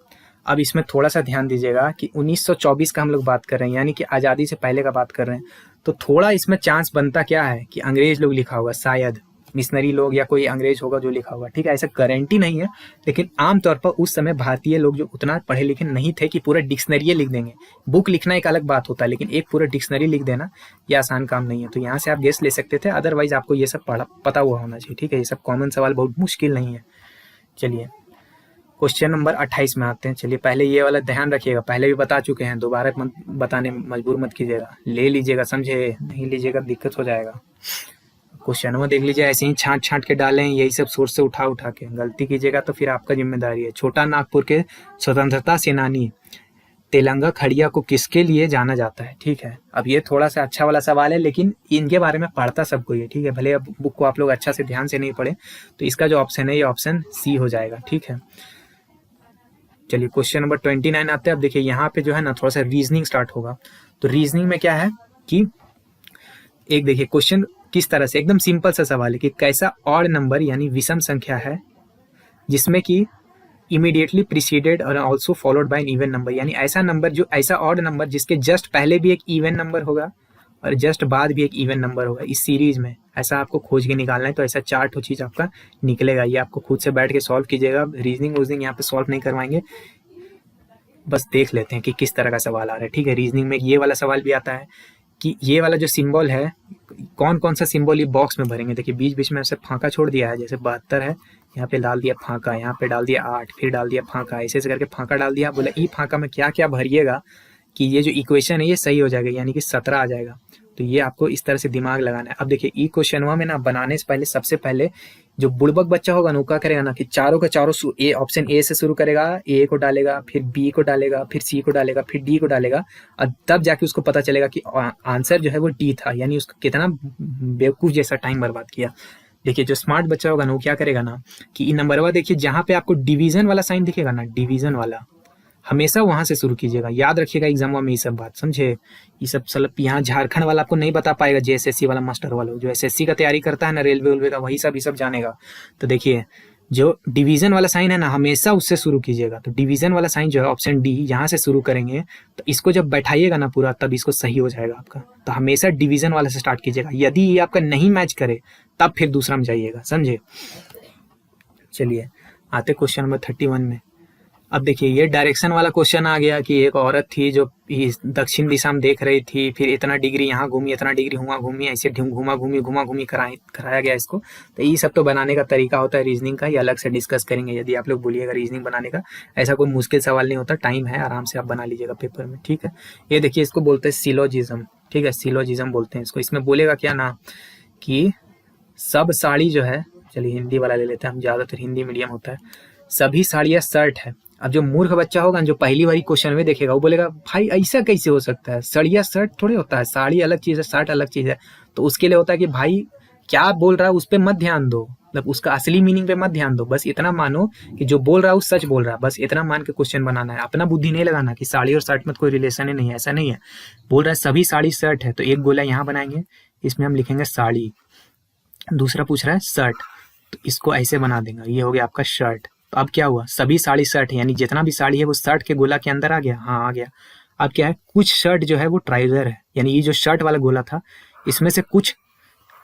अब इसमें थोड़ा सा ध्यान दीजिएगा कि 1924 का हम लोग बात कर रहे हैं, यानी कि आज़ादी से पहले का बात कर रहे हैं, तो थोड़ा इसमें चांस बनता क्या है कि अंग्रेज लोग लिखा होगा, शायद मिशनरी लोग या कोई अंग्रेज होगा जो लिखा होगा, ठीक है। ऐसा गारंटी नहीं है, लेकिन आमतौर पर उस समय भारतीय लोग जो उतना पढ़े लिखे नहीं थे कि पूरा डिक्शनरी लिख देंगे। बुक लिखना एक अलग बात होता है, लेकिन एक पूरा डिक्शनरी लिख देना ये आसान काम नहीं है। तो यहाँ से आप गेस ले सकते थे, अदरवाइज आपको ये सब पता हुआ होना चाहिए, ठीक है। ये सब कॉमन सवाल, बहुत मुश्किल नहीं है। चलिए क्वेश्चन नंबर 28 में आते हैं। चलिए पहले ये वाला ध्यान रखिएगा, पहले भी बता चुके हैं, दोबारा बताने मजबूर मत कीजिएगा, ले लीजिएगा, समझे, नहीं लीजिएगा दिक्कत हो जाएगा। क्वेश्चन में देख लीजिए, ऐसे ही छांट के डालें, यही सब सोर्स से उठा के, गलती कीजिएगा तो फिर आपका जिम्मेदारी है। छोटा नागपुर के स्वतंत्रता सेनानी तेलंगा खड़िया को किसके लिए जाना जाता है, ठीक है। अब ये थोड़ा सा अच्छा वाला सवाल है, लेकिन इनके बारे में पढ़ता सबको ये, ठीक है। भले अब बुक को आप लोग अच्छा से ध्यान से नहीं पढ़े, तो इसका जो ऑप्शन है ये ऑप्शन सी हो जाएगा, ठीक है। चलिए क्वेश्चन नंबर 29 आते हैं। अब देखिए यहाँ पे जो है ना थोड़ा सा रीजनिंग स्टार्ट होगा। तो रीजनिंग में क्या है कि एक देखिए क्वेश्चन किस तरह से, एकदम सिंपल सा सवाल है कि कैसा ऑड नंबर यानी विषम संख्या है जिसमें कि इमीडिएटली प्रीसीडेड और also followed by an even number, यानी ऐसा नंबर जो, ऐसा ऑड नंबर जिसके जस्ट पहले भी एक इवन नंबर होगा और जस्ट बाद भी एक इवन नंबर होगा इस सीरीज में। ऐसा आपको खोज के निकालना है, तो ऐसा 4 चीज आपका निकलेगा। ये आपको खुद से बैठ के सॉल्व कीजिएगा, रीजनिंग वूजनिंग यहाँ पे सॉल्व नहीं करवाएंगे, बस देख लेते हैं कि किस तरह का सवाल आ रहा है, ठीक है। रीजनिंग में ये वाला सवाल भी आता है कि ये वाला जो सिंबल है, कौन कौन सा सिंबल ये बॉक्स में भरेंगे। देखिए बीच बीच में ऐसे फांका छोड़ दिया है, जैसे 72 है, यहाँ पे डाल दिया फांका, यहाँ पे डाल दिया 8, फिर डाल दिया फांका, ऐसे ऐसे करके फांका डाल दिया। बोला ई फांका में क्या क्या भरिएगा कि ये जो इक्वेशन है ये सही हो जाएगा, यानी कि 17 आ जाएगा। तो ये आपको इस तरह से दिमाग लगाना है। अब देखिए ई क्वेश्चनवा में ना बनाने से पहले सबसे पहले जो बुड़बक बच्चा होगा ना वो क्या करेगा ना कि चारों का चारों ए ऑप्शन ए से शुरू करेगा, ए को डालेगा, फिर बी को डालेगा, फिर सी को डालेगा, फिर डी को डालेगा, और तब जाके उसको पता चलेगा कि आंसर जो है वो डी था, यानी उसका कितना बेवकूफ जैसा टाइम बर्बाद किया। देखिए जो स्मार्ट बच्चा होगा ना वो क्या करेगा ना कि इन नंबरवा देखिए जहाँ पे आपको डिवीजन वाला साइन दिखेगा ना, डिवीजन वाला हमेशा वहां से शुरू कीजिएगा। याद रखिएगा एग्जाम में ये सब बात, समझे। ये सब मतलब यहाँ झारखंड वाला आपको नहीं बता पाएगा, जेएसएससी वाला मास्टर वाला जो एसएससी का तैयारी करता है ना, रेलवे वेलवे का, वही सब ये सब जानेगा। तो देखिए जो डिवीजन वाला साइन है ना हमेशा उससे शुरू कीजिएगा। तो डिवीजन वाला साइन जो है ऑप्शन डी, यहाँ से शुरू करेंगे तो इसको जब बैठाइएगा ना पूरा तब इसको सही हो जाएगा आपका। तो हमेशा डिवीजन वाले से स्टार्ट कीजिएगा, यदि ये आपका नहीं मैच करे तब फिर दूसरा में जाइएगा, समझे। चलिए आते क्वेश्चन नंबर 31 में। अब देखिए ये डायरेक्शन वाला क्वेश्चन आ गया कि एक औरत थी जो दक्षिण दिशा में देख रही थी, फिर इतना डिग्री यहाँ घूमी, इतना डिग्री हुआ घूमी, ऐसे घुमा घूमी कराया गया इसको। तो ये सब तो बनाने का तरीका होता है रीजनिंग का, ये अलग से डिस्कस करेंगे। यदि आप लोग बोलिएगा रीजनिंग बनाने का, ऐसा कोई मुश्किल सवाल नहीं होता, टाइम है, आराम से आप बना लीजिएगा पेपर में, ठीक है। ये देखिए इसको बोलते हैं सिलोजिज्म, ठीक है, सिलोजिज्म बोलते हैं इसको। इसमें बोलेगा क्या ना कि सब साड़ी जो है, चलिए हिंदी वाला ले लेते हैं हम, ज़्यादातर हिंदी मीडियम होता है। सभी साड़ियाँ शर्ट है। अब जो मूर्ख बच्चा होगा जो पहली बारी क्वेश्चन में देखेगा वो बोलेगा भाई ऐसा कैसे हो सकता है, साड़ियाँ शर्ट थोड़े होता है, साड़ी अलग चीज़ है, शर्ट अलग चीज़ है। तो उसके लिए होता है कि भाई क्या बोल रहा है उस पर मत ध्यान दो, मतलब उसका असली मीनिंग पे मत ध्यान दो, बस इतना मानो कि जो बोल रहा है वो सच बोल रहा है, बस इतना मान के क्वेश्चन बनाना है। अपना बुद्धि नहीं लगाना कि साड़ी और शर्ट में कोई रिलेशन ही नहीं है, ऐसा नहीं है। बोल रहा है सभी साड़ी शर्ट है, तो एक गोला यहाँ बनाएंगे, इसमें हम लिखेंगे साड़ी। दूसरा पूछ रहा है शर्ट, तो इसको ऐसे बना देंगे, ये हो गया आपका शर्ट। तो अब क्या हुआ, सभी साड़ी शर्ट है, यानी जितना भी साड़ी है वो शर्ट के गोला के अंदर आ गया, हाँ आ गया। अब क्या है, कुछ शर्ट जो है वो ट्राउजर है, यानी ये जो शर्ट वाला गोला था इसमें से कुछ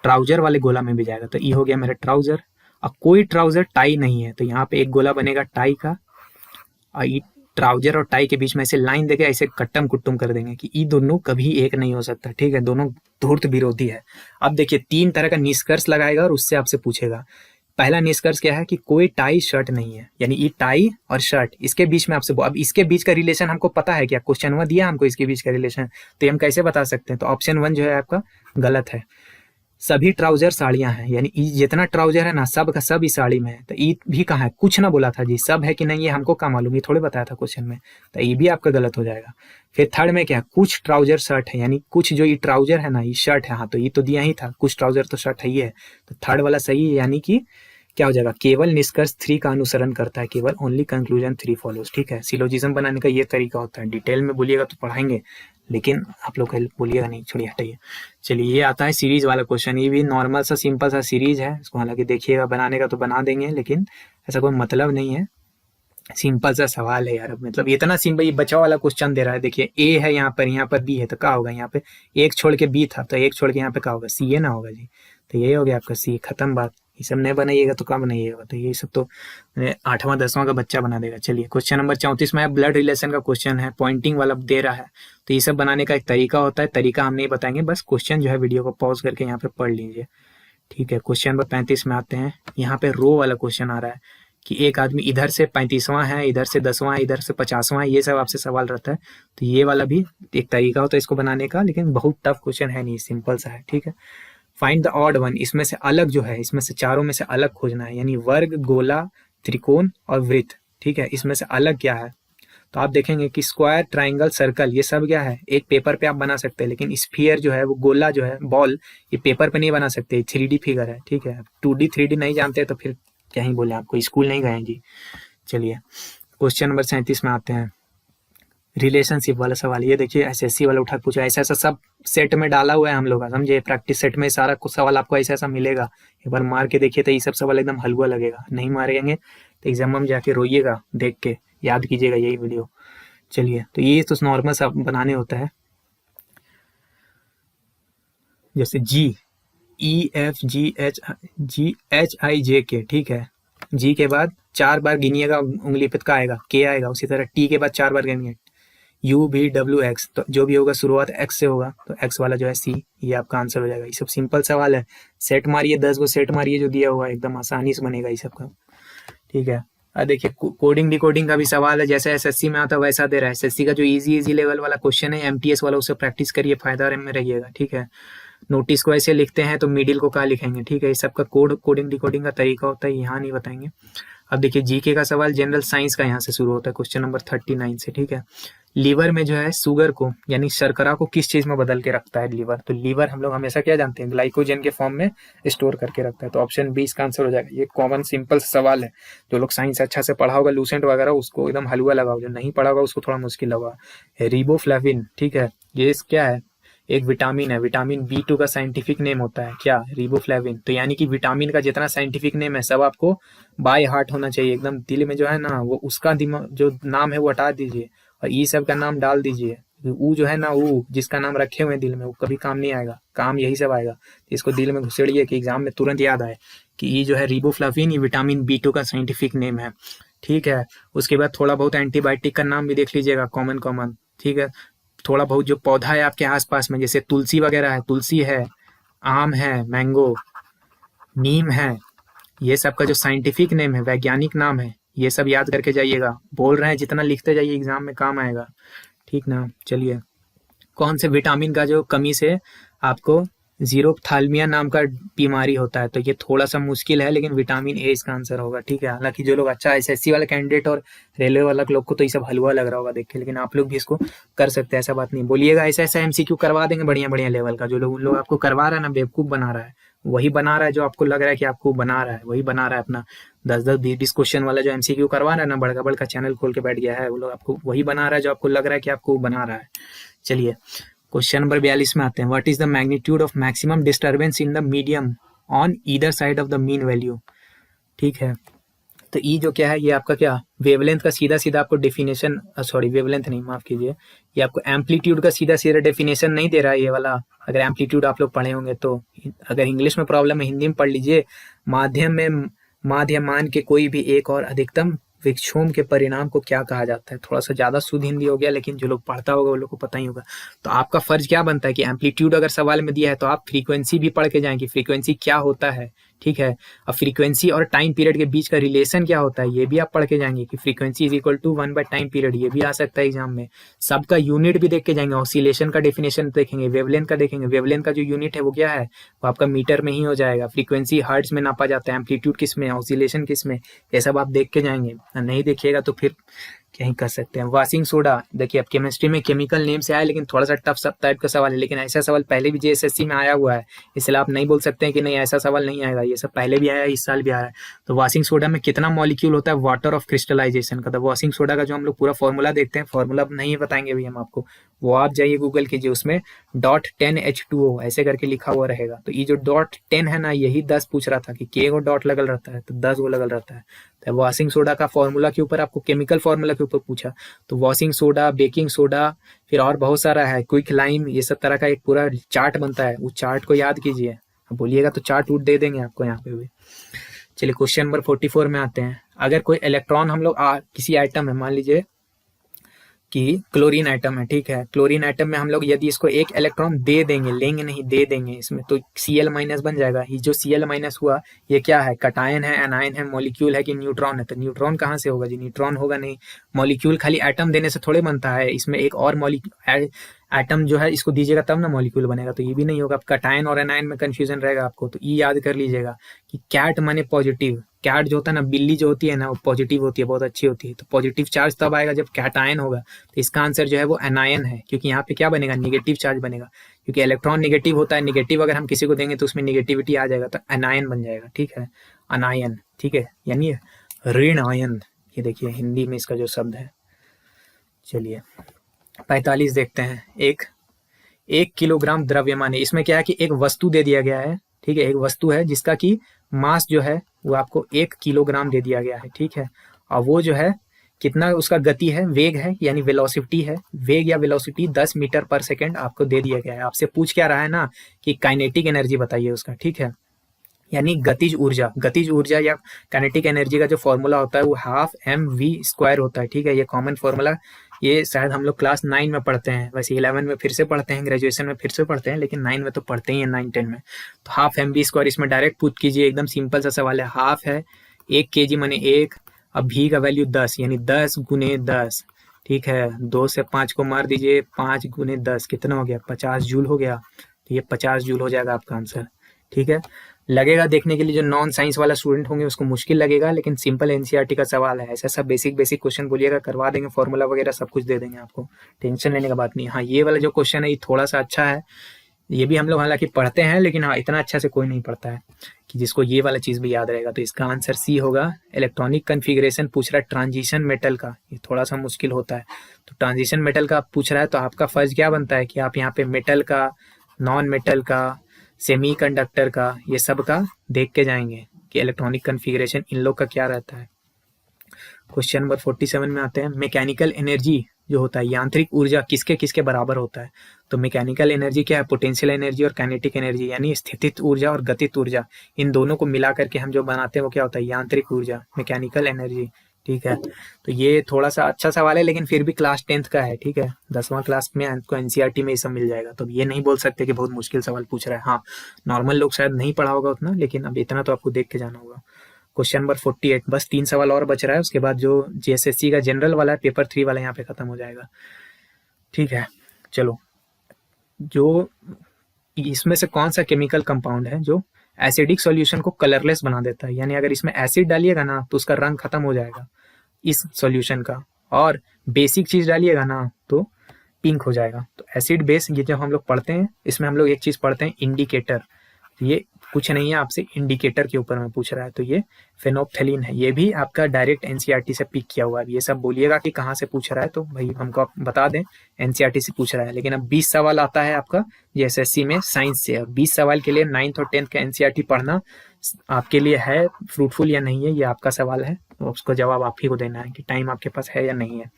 ट्राउजर वाले गोला में भी जाएगा, तो ये हो गया मेरा ट्राउजर। अब कोई ट्राउजर टाई नहीं है, तो यहाँ पे एक गोला बनेगा टाई का, और ये ट्राउजर और टाई के बीच में ऐसे लाइन देके ऐसे कट्टम कुट्टुम कर देंगे कि ये दोनों कभी एक नहीं हो सकता, ठीक है, दोनों धूर्त विरोधी है। अब देखिए 3 तरह का निष्कर्ष लगाएगा और उससे आपसे पूछेगा। पहला निष्कर्ष क्या है कि कोई टाई शर्ट नहीं है, यानी ये टाई और शर्ट इसके बीच में आपसे, अब इसके बीच का रिलेशन हमको पता है क्या, क्वेश्चन में दिया हमको इसके बीच का रिलेशन, तो हम कैसे बता सकते हैं। तो ऑप्शन 1 जो है आपका गलत है। सभी ट्राउजर साड़ियां हैं, यानी जितना ट्राउजर है ना सब का सब इस साड़ी में है। तो ई भी कहाँ है, कुछ ना बोला था जी, सब है कि नहीं ये हमको क्या मालूम, ये थोड़े बताया था क्वेश्चन में, तो ये भी आपका गलत हो जाएगा। फिर थर्ड में क्या, कुछ ट्राउजर शर्ट है, यानी कुछ जो ये ट्राउजर है ना ये शर्ट है, हाँ तो ये तो दिया ही था, कुछ ट्राउजर तो शर्ट है ही है, तो थर्ड वाला सही है, यानी कि क्या हो जाएगा, केवल निष्कर्ष 3 का अनुसरण करता है, केवल ओनली कंक्लूजन 3 फॉलोज, ठीक है। सिलोजिज्म बनाने का ये तरीका होता है, डिटेल में बोलिएगा तो पढ़ाएंगे, लेकिन आप लोग बोलिएगा नहीं, छोड़िए हटाइए। चलिए ये आता है सीरीज वाला क्वेश्चन, ये भी नॉर्मल सा सिंपल सा सीरीज है, इसको हालांकि देखिएगा बनाने का तो बना देंगे, लेकिन ऐसा कोई मतलब नहीं है, सिंपल सा सवाल है यार, मतलब इतना सिंपल, ये बचाव वाला क्वेश्चन दे रहा है। देखिए ए है यहाँ पर बी है, तो क्या होगा, यहाँ पे एक छोड़ के बी था, तो एक छोड़ के यहाँ पे क्या होगा, सी है ना होगा जी, तो यही हो गया आपका सी, खत्म बात। ये सब नहीं बनाइएगा तो क्या बनाइएगा, तो ये सब तो 8वां 10वां का बच्चा बना देगा। चलिए क्वेश्चन नंबर 34 में है, ब्लड रिलेशन का क्वेश्चन है, पॉइंटिंग वाला दे रहा है, तो ये सब बनाने का एक तरीका होता है, तरीका हम नहीं बताएंगे, बस क्वेश्चन जो है वीडियो को पॉज करके यहाँ पे पढ़ लीजिए, ठीक है। क्वेश्चन नंबर 35 में आते हैं, यहाँ पे रो वाला क्वेश्चन आ रहा है कि एक आदमी इधर से 35वां है, इधर से 10वां है, इधर से 50वां है, ये सब आपसे सवाल रहता है। तो ये वाला भी एक तरीका होता है इसको बनाने का, लेकिन बहुत टफ क्वेश्चन है नहीं, सिंपल सा है, ठीक है। फाइंड द ऑड वन, इसमें से अलग जो है, इसमें से चारों में से अलग खोजना है, यानी वर्ग, गोला, त्रिकोण और वृत्त, ठीक है, इसमें से अलग क्या है। तो आप देखेंगे कि स्क्वायर, ट्राइंगल, सर्कल, ये सब क्या है, एक पेपर पे आप बना सकते हैं, लेकिन स्फीयर जो है वो गोला जो है बॉल, ये पेपर पे नहीं बना सकते, 3D फिगर है, ठीक है। 2D 3D नहीं जानते तो फिर क्या ही बोले, आपको स्कूल नहीं गए जी। चलिए क्वेश्चन नंबर 37 में आते हैं, रिलेशनशिप वाला सवाल। ये देखिए एसएससी वाला उठा पूछा, ऐसा ऐसा सब सेट में डाला हुआ है हम लोग का, समझे, प्रैक्टिस सेट में सारा कुछ सवाल आपको ऐसा ऐसा मिलेगा, एक बार मार के देखिए तो ये सब सवाल एकदम हलवा लगेगा, नहीं मारेंगे तो एग्जाम में जाके रोइएगा देख के, याद कीजिएगा यही वीडियो। चलिए तो ये तो नॉर्मल सा बनाने होता है, जैसे GEFGHIJ, ठीक है, जी के बाद 4 बार गिनिएगा उंगली पे, का आएगा के आएगा, उसी तरह टी के बाद 4 बार गिनिए, UVWX, तो जो भी होगा शुरुआत एक्स से होगा, तो एक्स वाला जो है सी, ये आपका आंसर हो जाएगा। ये सब सिंपल सवाल है, सेट मारिए, 10 गो सेट मारिए जो दिया हुआ है, एकदम आसानी से बनेगा ये सब का। ठीक है। देखिए कोडिंग डिकोडिंग का भी सवाल है, जैसे एसएससी में आता है वैसा दे रहा है। एसएससी का जो इजी लेवल वाला क्वेश्चन है एमटीएस वाला, उससे प्रैक्टिस करिए, फायदा में रहिएगा। ठीक है, नोटिस को ऐसे लिखते हैं तो मिडिल को कहाँ लिखेंगे। ठीक है, इस सबका कोडिंग डिकोडिंग का तरीका होता है, यहाँ नहीं बताएंगे। अब देखिए जीके का सवाल जनरल साइंस का यहाँ से शुरू होता है, क्वेश्चन नंबर 39 से। ठीक है, लीवर में जो है शुगर को यानी शर्करा को किस चीज में बदल के रखता है लीवर? तो लीवर हम लोग हमेशा क्या जानते हैं, ग्लाइकोजन के फॉर्म में स्टोर करके रखता है। तो ऑप्शन बी इसका आंसर हो जाएगा। ये कॉमन सिंपल सवाल है, जो लोग साइंस अच्छा से पढ़ा होगा लूसेंट वगैरह उसको एकदम हलवा लगाओ, जो नहीं पढ़ा होगा उसको थोड़ा मुश्किल लगा। रिबोफ्लाविन, ठीक है, ये क्या है? एक विटामिन है, विटामिन B2 का साइंटिफिक नेम होता है क्या? रिबोफ्लाविन। तो यानी कि विटामिन का जितना साइंटिफिक नेम है सब आपको बाय हार्ट होना चाहिए, एकदम दिल में जो है ना वो उसका दिमाग जो नाम है वो हटा दीजिए और ई सब का नाम डाल दीजिए। वो जो है ना वो जिसका नाम रखे हुए हैं दिल में वो कभी काम नहीं आएगा, काम यही सब आएगा। इसको दिल में घुसेड़िए कि एग्जाम में तुरंत याद आए कि ये जो है रिबोफ्लाविन ये विटामिन B2 का साइंटिफिक नेम है। ठीक है, उसके बाद थोड़ा बहुत एंटीबायोटिक का नाम भी देख लीजिएगा, कॉमन। ठीक है, थोड़ा बहुत जो पौधा है आपके आसपास में, जैसे तुलसी वगैरह है, तुलसी है, आम है, मैंगो, नीम है, ये सब का जो साइंटिफिक नेम है, वैज्ञानिक नाम है, ये सब याद करके जाइएगा। बोल रहे हैं जितना लिखते जाइए एग्जाम में काम आएगा। ठीक ना, चलिए। कौन से विटामिन का जो कमी से आपको जीरोप्थाल्मिया नाम का बीमारी होता है? तो ये थोड़ा सा मुश्किल है लेकिन विटामिन ए इसका आंसर होगा। ठीक है, हालांकि जो लोग अच्छा एसएससी वाला कैंडिडेट और रेलवे वाला लोग को तो ये सब हलवा लग रहा होगा देख के, लेकिन आप लोग भी इसको कर सकते हैं, ऐसा बात नहीं। बोलिएगा ऐसा एमसीक्यू करवा देंगे बढ़िया लेवल का। जो लोग आपको करवा रहा है ना बेवकूफ बना रहा है, वही बना रहा है। जो आपको लग रहा है कि आपको बना रहा है वही बना रहा है। अपना 10-10, 20-20 क्वेश्चन वाला जो एमसीक्यू करवा रहा है ना, बड़का चैनल खोल के बैठ गया है, वो लोग आपको वही बना रहा है जो आपको लग रहा है कि आपको बना रहा है। चलिए क्वेश्चन नंबर 42 में आते हैं। What is the magnitude of maximum disturbance in the medium on either side of the mean value? ठीक है, तो ई जो क्या है ये आपका क्या वेवलेंथ का सीधा आपको डेफिनेशन, सॉरी वेवलेंथ नहीं, माफ कीजिए, ये आपको एम्पलीट्यूड का सीधा डेफिनेशन नहीं दे रहा है ये वाला। अगर एम्पलीट्यूड आप लोग पढ़े होंगे तो, अगर इंग्लिश में प्रॉब्लम है हिंदी में पढ़ लीजिए। माध्यम में माध्यमान के कोई भी एक और अधिकतम विक्षोभ के परिणाम को क्या कहा जाता है? थोड़ा सा ज्यादा शुद्ध हिंदी हो गया, लेकिन जो लोग पढ़ता होगा वो लोग को पता ही होगा। तो आपका फर्ज क्या बनता है कि एम्पलीट्यूड अगर सवाल में दिया है तो आप फ्रीक्वेंसी भी पढ़ के जाएं कि फ्रीक्वेंसी क्या होता है। ठीक है, अब फ्रीक्वेंसी और टाइम पीरियड के बीच का रिलेशन क्या होता है ये भी आप पढ़ के जाएंगे कि frequency is equal to 1 by time period, ये भी आ सकता है एग्जाम में। सबका यूनिट भी देख के जाएंगे, ऑसिलेशन का डेफिनेशन देखेंगे, वेवलेंथ का देखेंगे। वेवलेंथ का जो यूनिट है वो क्या है, वो आपका मीटर में ही हो जाएगा। फ्रीक्वेंसी हर्ट्ज में नापा जाता है, एम्पलीट्यूड किस में, ऑसिलेशन किस में, ये सब आप देख के जाएंगे। नहीं देखिएगा तो फिर क्या ही कर सकते हैं। वॉशिंग सोडा, देखिए अब केमिस्ट्री में केमिकल नेम से आया लेकिन थोड़ा सा टफ सब टाइप का सवाल है, लेकिन ऐसा सवाल पहले भी जेएसएससी में आया हुआ है, इसलिए आप नहीं बोल सकते हैं कि नहीं ऐसा सवाल नहीं आएगा। ये सब पहले भी आया है, इस साल भी आया है। तो वॉशिंग सोडा में कितना मॉलिक्यूल होता है वाटर ऑफ क्रिस्टलाइजेशन का? तो वॉशिंग सोडा का जो हम लोग पूरा फॉर्मूला देखते हैं, फॉर्मूला नहीं बताएंगे भी हम आपको, वो आप जाइए गूगल कीजिए, उसमें .10H2O ऐसे करके लिखा हुआ रहेगा। तो ये जो .10 है ना, यही 10 पूछ रहा था कि के को डॉट लगल रहता है तो 10 वो लगल रहता है। तो वॉशिंग सोडा का फॉर्मूला के ऊपर आपको केमिकल फॉर्मूला के ऊपर पूछा, तो वॉशिंग सोडा, बेकिंग सोडा, फिर और बहुत सारा है, क्विक लाइम, ये सब तरह का एक पूरा चार्ट बनता है, उस चार्ट को याद कीजिए। बोलिएगा तो चार्ट वूट दे देंगे आपको यहाँ पे भी। चलिए क्वेश्चन नंबर 44 में आते हैं। अगर कोई इलेक्ट्रॉन हम लोग किसी आइटम है, मान लीजिए कि क्लोरीन आइटम है, ठीक है, क्लोरीन आइटम में हम लोग यदि इसको एक इलेक्ट्रॉन दे देंगे, लेंगे नहीं, दे देंगे इसमें, तो Cl- बन जाएगा। ये जो Cl- हुआ ये क्या है, कटायन है, एनायन है, मॉलिक्यूल है कि न्यूट्रॉन है? तो न्यूट्रॉन कहाँ से होगा जी, न्यूट्रॉन होगा नहीं। मॉलिक्यूल खाली एटम देने से थोड़े बनता है, इसमें एक और मॉलिक्यूल एटम जो है इसको दीजिएगा तब ना मॉलिक्यूल बनेगा, तो ये भी नहीं होगा। कटायन और एनायन में कंफ्यूजन रहेगा आपको, तो ई याद कर लीजिएगा कि कैट माने पॉजिटिव। कैट जो होता है ना, बिल्ली जो होती है ना, वो पॉजिटिव होती है, बहुत अच्छी होती है। तो पॉजिटिव चार्ज तब आएगा जब कैटायन होगा। तो इसका आंसर जो है वो एनायन है, क्योंकि यहाँ पे क्या बनेगा, निगेटिव चार्ज बनेगा, क्योंकि इलेक्ट्रॉन निगेटिव होता है। निगेटिव अगर हम किसी को देंगे तो उसमें निगेटिविटी आ जाएगा, तो एनायन बन जाएगा। ठीक है, अनायन, ठीक है, यानी ऋण आयन, ये देखिए हिंदी में इसका जो शब्द है। चलिए 45 देखते हैं। एक किलोग्राम द्रव्यमान है, इसमें क्या है कि एक वस्तु दे दिया गया है, ठीक है, एक वस्तु है जिसका कि मास जो है वो आपको 1 किलोग्राम दे दिया गया है, ठीक है, और वो जो है कितना उसका गति है, वेग है, यानी वेलोसिटी है, वेग या वेलोसिटी 10 मीटर पर सेकेंड आपको दे दिया गया है। आपसे पूछ क्या रहा है ना कि काइनेटिक एनर्जी बताइए उसका, ठीक है, यानी गतिज ऊर्जा या काइनेटिक एनर्जी का जो फॉर्मूला होता है वो ½ mv² होता है, ठीक है, ये कॉमन फॉर्मूला, ये शायद हम लोग क्लास 9 में पढ़ते हैं, वैसे 11 में फिर से पढ़ते हैं, ग्रेजुएशन में फिर से पढ़ते हैं, लेकिन 9 में तो पढ़ते ही हैं, 9-10 में। तो ½ mv², इसमें डायरेक्ट पुट कीजिए, एकदम सिंपल सा सवाल है। हाफ है 1 kg माने 1, अब भी का वैल्यू 10 यानी 10 गुने 10, ठीक है। 2 से 5 को मार दीजिए, 5 गुने 10 कितना हो गया, 50 जूल हो गया। तो ये 50 जूल हो जाएगा आपका आंसर, ठीक है। लगेगा देखने के लिए जो नॉन साइंस वाला स्टूडेंट होंगे उसको मुश्किल लगेगा, लेकिन सिंपल एनसीईआरटी का सवाल है। ऐसा सब बेसिक बेसिक क्वेश्चन बोलिएगा, करवा देंगे, फॉर्मूला वगैरह सब कुछ दे देंगे आपको, टेंशन लेने का बात नहीं। हाँ, ये वाला जो क्वेश्चन है ये थोड़ा सा अच्छा है, ये भी हम लोग हालांकि पढ़ते हैं, लेकिन हाँ इतना अच्छा से कोई नहीं पढ़ता है कि जिसको ये वाला चीज़ भी याद रहेगा। तो इसका आंसर सी होगा। इलेक्ट्रॉनिक कन्फिग्रेशन पूछ रहा है ट्रांजिशन मेटल का, ये थोड़ा सा मुश्किल होता है। तो ट्रांजिशन मेटल का पूछ रहा है तो आपका फर्ज क्या बनता है कि आप यहाँ पे मेटल का, नॉन मेटल का, सेमीकंडक्टर का, ये सब का देख के जाएंगे कि इलेक्ट्रॉनिक कन्फिग्रेशन इन लोग का क्या रहता है। क्वेश्चन नंबर 47 में आते हैं। मैकेनिकल एनर्जी जो होता है, यांत्रिक ऊर्जा किसके किसके बराबर होता है। तो मैकेनिकल एनर्जी क्या है, पोटेंशियल एनर्जी और काइनेटिक एनर्जी, यानी स्थितिज ऊर्जा और गतिज ऊर्जा, इन दोनों को मिला करके हम जो बनाते हैं वो क्या होता है, यांत्रिक ऊर्जा, मैकेनिकल एनर्जी, ठीक है। तो ये थोड़ा सा अच्छा सवाल है, लेकिन फिर भी क्लास 10th का है, ठीक है। 10वां क्लास में आपको एनसीईआरटी में ये सब मिल जाएगा। तो ये नहीं बोल सकते कि बहुत मुश्किल सवाल पूछ रहा है। हाँ, नॉर्मल लोग शायद नहीं पढ़ा होगा उतना, लेकिन अब इतना तो आपको देख के जाना होगा। क्वेश्चन नंबर 48, बस 3 सवाल और बच रहा है, उसके बाद जो जीएसएससी का जनरल वाला है, पेपर 3 वाला यहाँ पे खत्म हो जाएगा, ठीक है। चलो, जो इसमें से कौन सा केमिकल कंपाउंड है जो एसिडिक सॉल्यूशन को कलरलेस बना देता है, यानी अगर इसमें एसिड डालिएगा ना तो उसका रंग खत्म हो जाएगा इस सॉल्यूशन का, और बेसिक चीज डालिएगा ना तो पिंक हो जाएगा। तो एसिड बेस ये जब हम लोग पढ़ते हैं, इसमें हम लोग एक चीज पढ़ते हैं, इंडिकेटर। ये कुछ नहीं है, आपसे इंडिकेटर के ऊपर में पूछ रहा है। तो ये फेनोप्थेलिन है, ये भी आपका डायरेक्ट एनसीईआरटी से पिक किया हुआ है। ये सब बोलिएगा कि कहाँ से पूछ रहा है, तो भाई हमको आप बता दें एनसीईआरटी से पूछ रहा है। लेकिन अब 20 सवाल आता है आपका एसएससी में साइंस से, और 20 सवाल के लिए 9th और 10th का एनसीईआरटी पढ़ना आपके लिए है फ्रूटफुल या नहीं है, ये आपका सवाल है। तो उसको जवाब आप ही को देना है कि टाइम आपके पास है या नहीं है।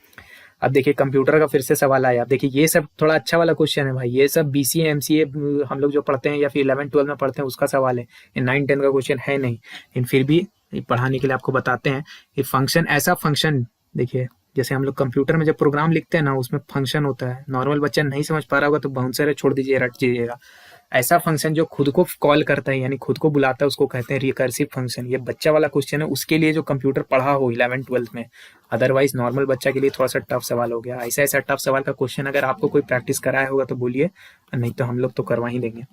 अब देखिए कंप्यूटर का फिर से सवाल आया। अब देखिए ये सब थोड़ा अच्छा वाला क्वेश्चन है भाई, ये सब बीसीए एमसीए हम लोग जो पढ़ते हैं या फिर 11th 12th में पढ़ते हैं उसका सवाल है, ये 9 10 का क्वेश्चन है नहीं, लेकिन फिर भी पढ़ाने के लिए आपको बताते हैं कि फंक्शन, ऐसा फंक्शन देखिए, जैसे हम लोग कंप्यूटर में जब प्रोग्राम लिखते हैं ना उसमें फंक्शन होता है, नॉर्मल बच्चा नहीं समझ पा रहा होगा तो बाउंसर है, छोड़ दीजिए, रट दीजिएगा। ऐसा फंक्शन जो खुद को कॉल करता है यानी खुद को बुलाता है उसको कहते हैं रिकर्सिव फंक्शन। ये बच्चा वाला क्वेश्चन है उसके लिए जो कंप्यूटर पढ़ा हो 11th 12th में, अदरवाइज नॉर्मल बच्चा के लिए थोड़ा सा टफ सवाल हो गया। ऐसा ऐसा टफ सवाल का क्वेश्चन अगर आपको कोई प्रैक्टिस कराया होगा तो बोलिए, नहीं तो हम लोग तो करवा ही देंगे।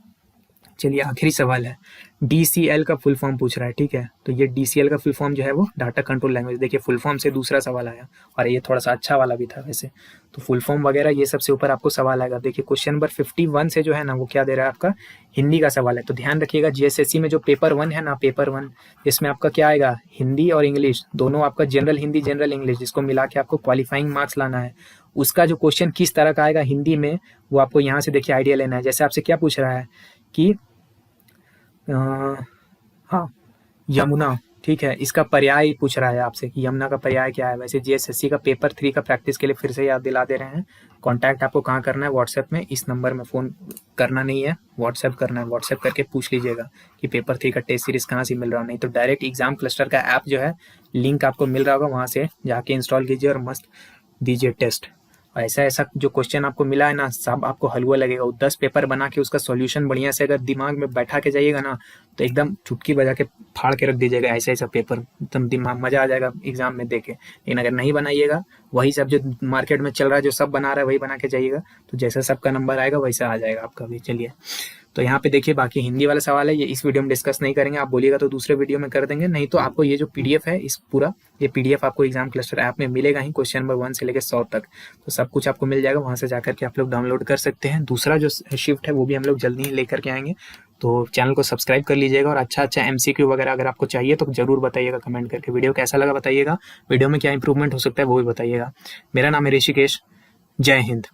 चलिए आखिरी सवाल है, डीसीएल का फुल फॉर्म पूछ रहा है, ठीक है। तो ये डीसीएल का फुल फॉर्म जो है वो डाटा कंट्रोल लैंग्वेज, देखिए फुल फॉर्म से दूसरा सवाल आया, और ये थोड़ा सा अच्छा वाला भी था वैसे। तो फुल फॉर्म वगैरह ये सबसे ऊपर आपको सवाल आएगा। देखिए क्वेश्चन नंबर 51 से जो है ना वो क्या दे रहा है, आपका हिंदी का सवाल है। तो ध्यान रखिएगा जीएसएससी में जो पेपर 1 है ना, पेपर 1, इसमें आपका क्या आएगा, हिंदी और इंग्लिश दोनों, आपका जनरल हिंदी जनरल इंग्लिश, जिसको मिला के आपको क्वालिफाइंग मार्क्स लाना है। उसका जो क्वेश्चन किस तरह का आएगा हिंदी में, वो आपको यहाँ से देखिए आइडिया लेना है। जैसे आपसे क्या पूछ रहा है कि हाँ यमुना, ठीक है, इसका पर्याय पूछ रहा है आपसे कि यमुना का पर्याय क्या है। वैसे जीएसएससी का पेपर 3 का प्रैक्टिस के लिए फिर से याद दिला दे रहे हैं। कांटेक्ट आपको कहाँ करना है, व्हाट्सएप में, इस नंबर में फ़ोन करना नहीं है, व्हाट्सएप करना है। व्हाट्सएप करके पूछ लीजिएगा कि पेपर 3 का टेस्ट सीरीज कहाँ से मिल रहा है, नहीं तो डायरेक्ट एग्जाम क्लस्टर का ऐप जो है लिंक आपको मिल रहा होगा, वहाँ से जाके इंस्टॉल कीजिए और मस्त दीजिए टेस्ट। ऐसा ऐसा जो क्वेश्चन आपको मिला है ना, सब आपको हलवा लगेगा। 10 पेपर बना के उसका सॉल्यूशन बढ़िया से अगर दिमाग में बैठा के जाइएगा ना तो एकदम चुटकी बजा के फाड़ के रख दीजिएगा, ऐसा ऐसा पेपर एकदम दिमाग मजा आ जाएगा एग्जाम में देके। लेकिन अगर नहीं बनाइएगा, वही सब जो मार्केट में चल रहा है, जो सब बना रहा है वही बना के जाइएगा, तो जैसा सबका नंबर आएगा वैसा आ जाएगा आपका भी। चलिए, तो यहाँ पे देखिए बाकी हिंदी वाला सवाल है, ये इस वीडियो में डिस्कस नहीं करेंगे, आप बोलिएगा तो दूसरे वीडियो में कर देंगे। नहीं तो आपको ये जो पीडीएफ है, इस पूरा ये पीडीएफ आपको एग्जाम क्लस्टर ऐप में मिलेगा ही, क्वेश्चन नंबर 1 से लेकर 100 तक, तो सब कुछ आपको मिल जाएगा, वहाँ से जाकर के आप लोग डाउनलोड कर सकते हैं। दूसरा जो शिफ्ट है वो भी हम लोग जल्दी ही लेकर के आएंगे, तो चैनल को सब्सक्राइब कर लीजिएगा। और अच्छा अच्छा एमसीक्यू वगैरह अगर आपको चाहिए तो जरूर बताइएगा कमेंट करके। वीडियो कैसा लगा बताइएगा, वीडियो में क्या इंप्रूवमेंट हो सकता है वो भी बताइएगा। मेरा नाम है ऋषिकेश, जय हिंद।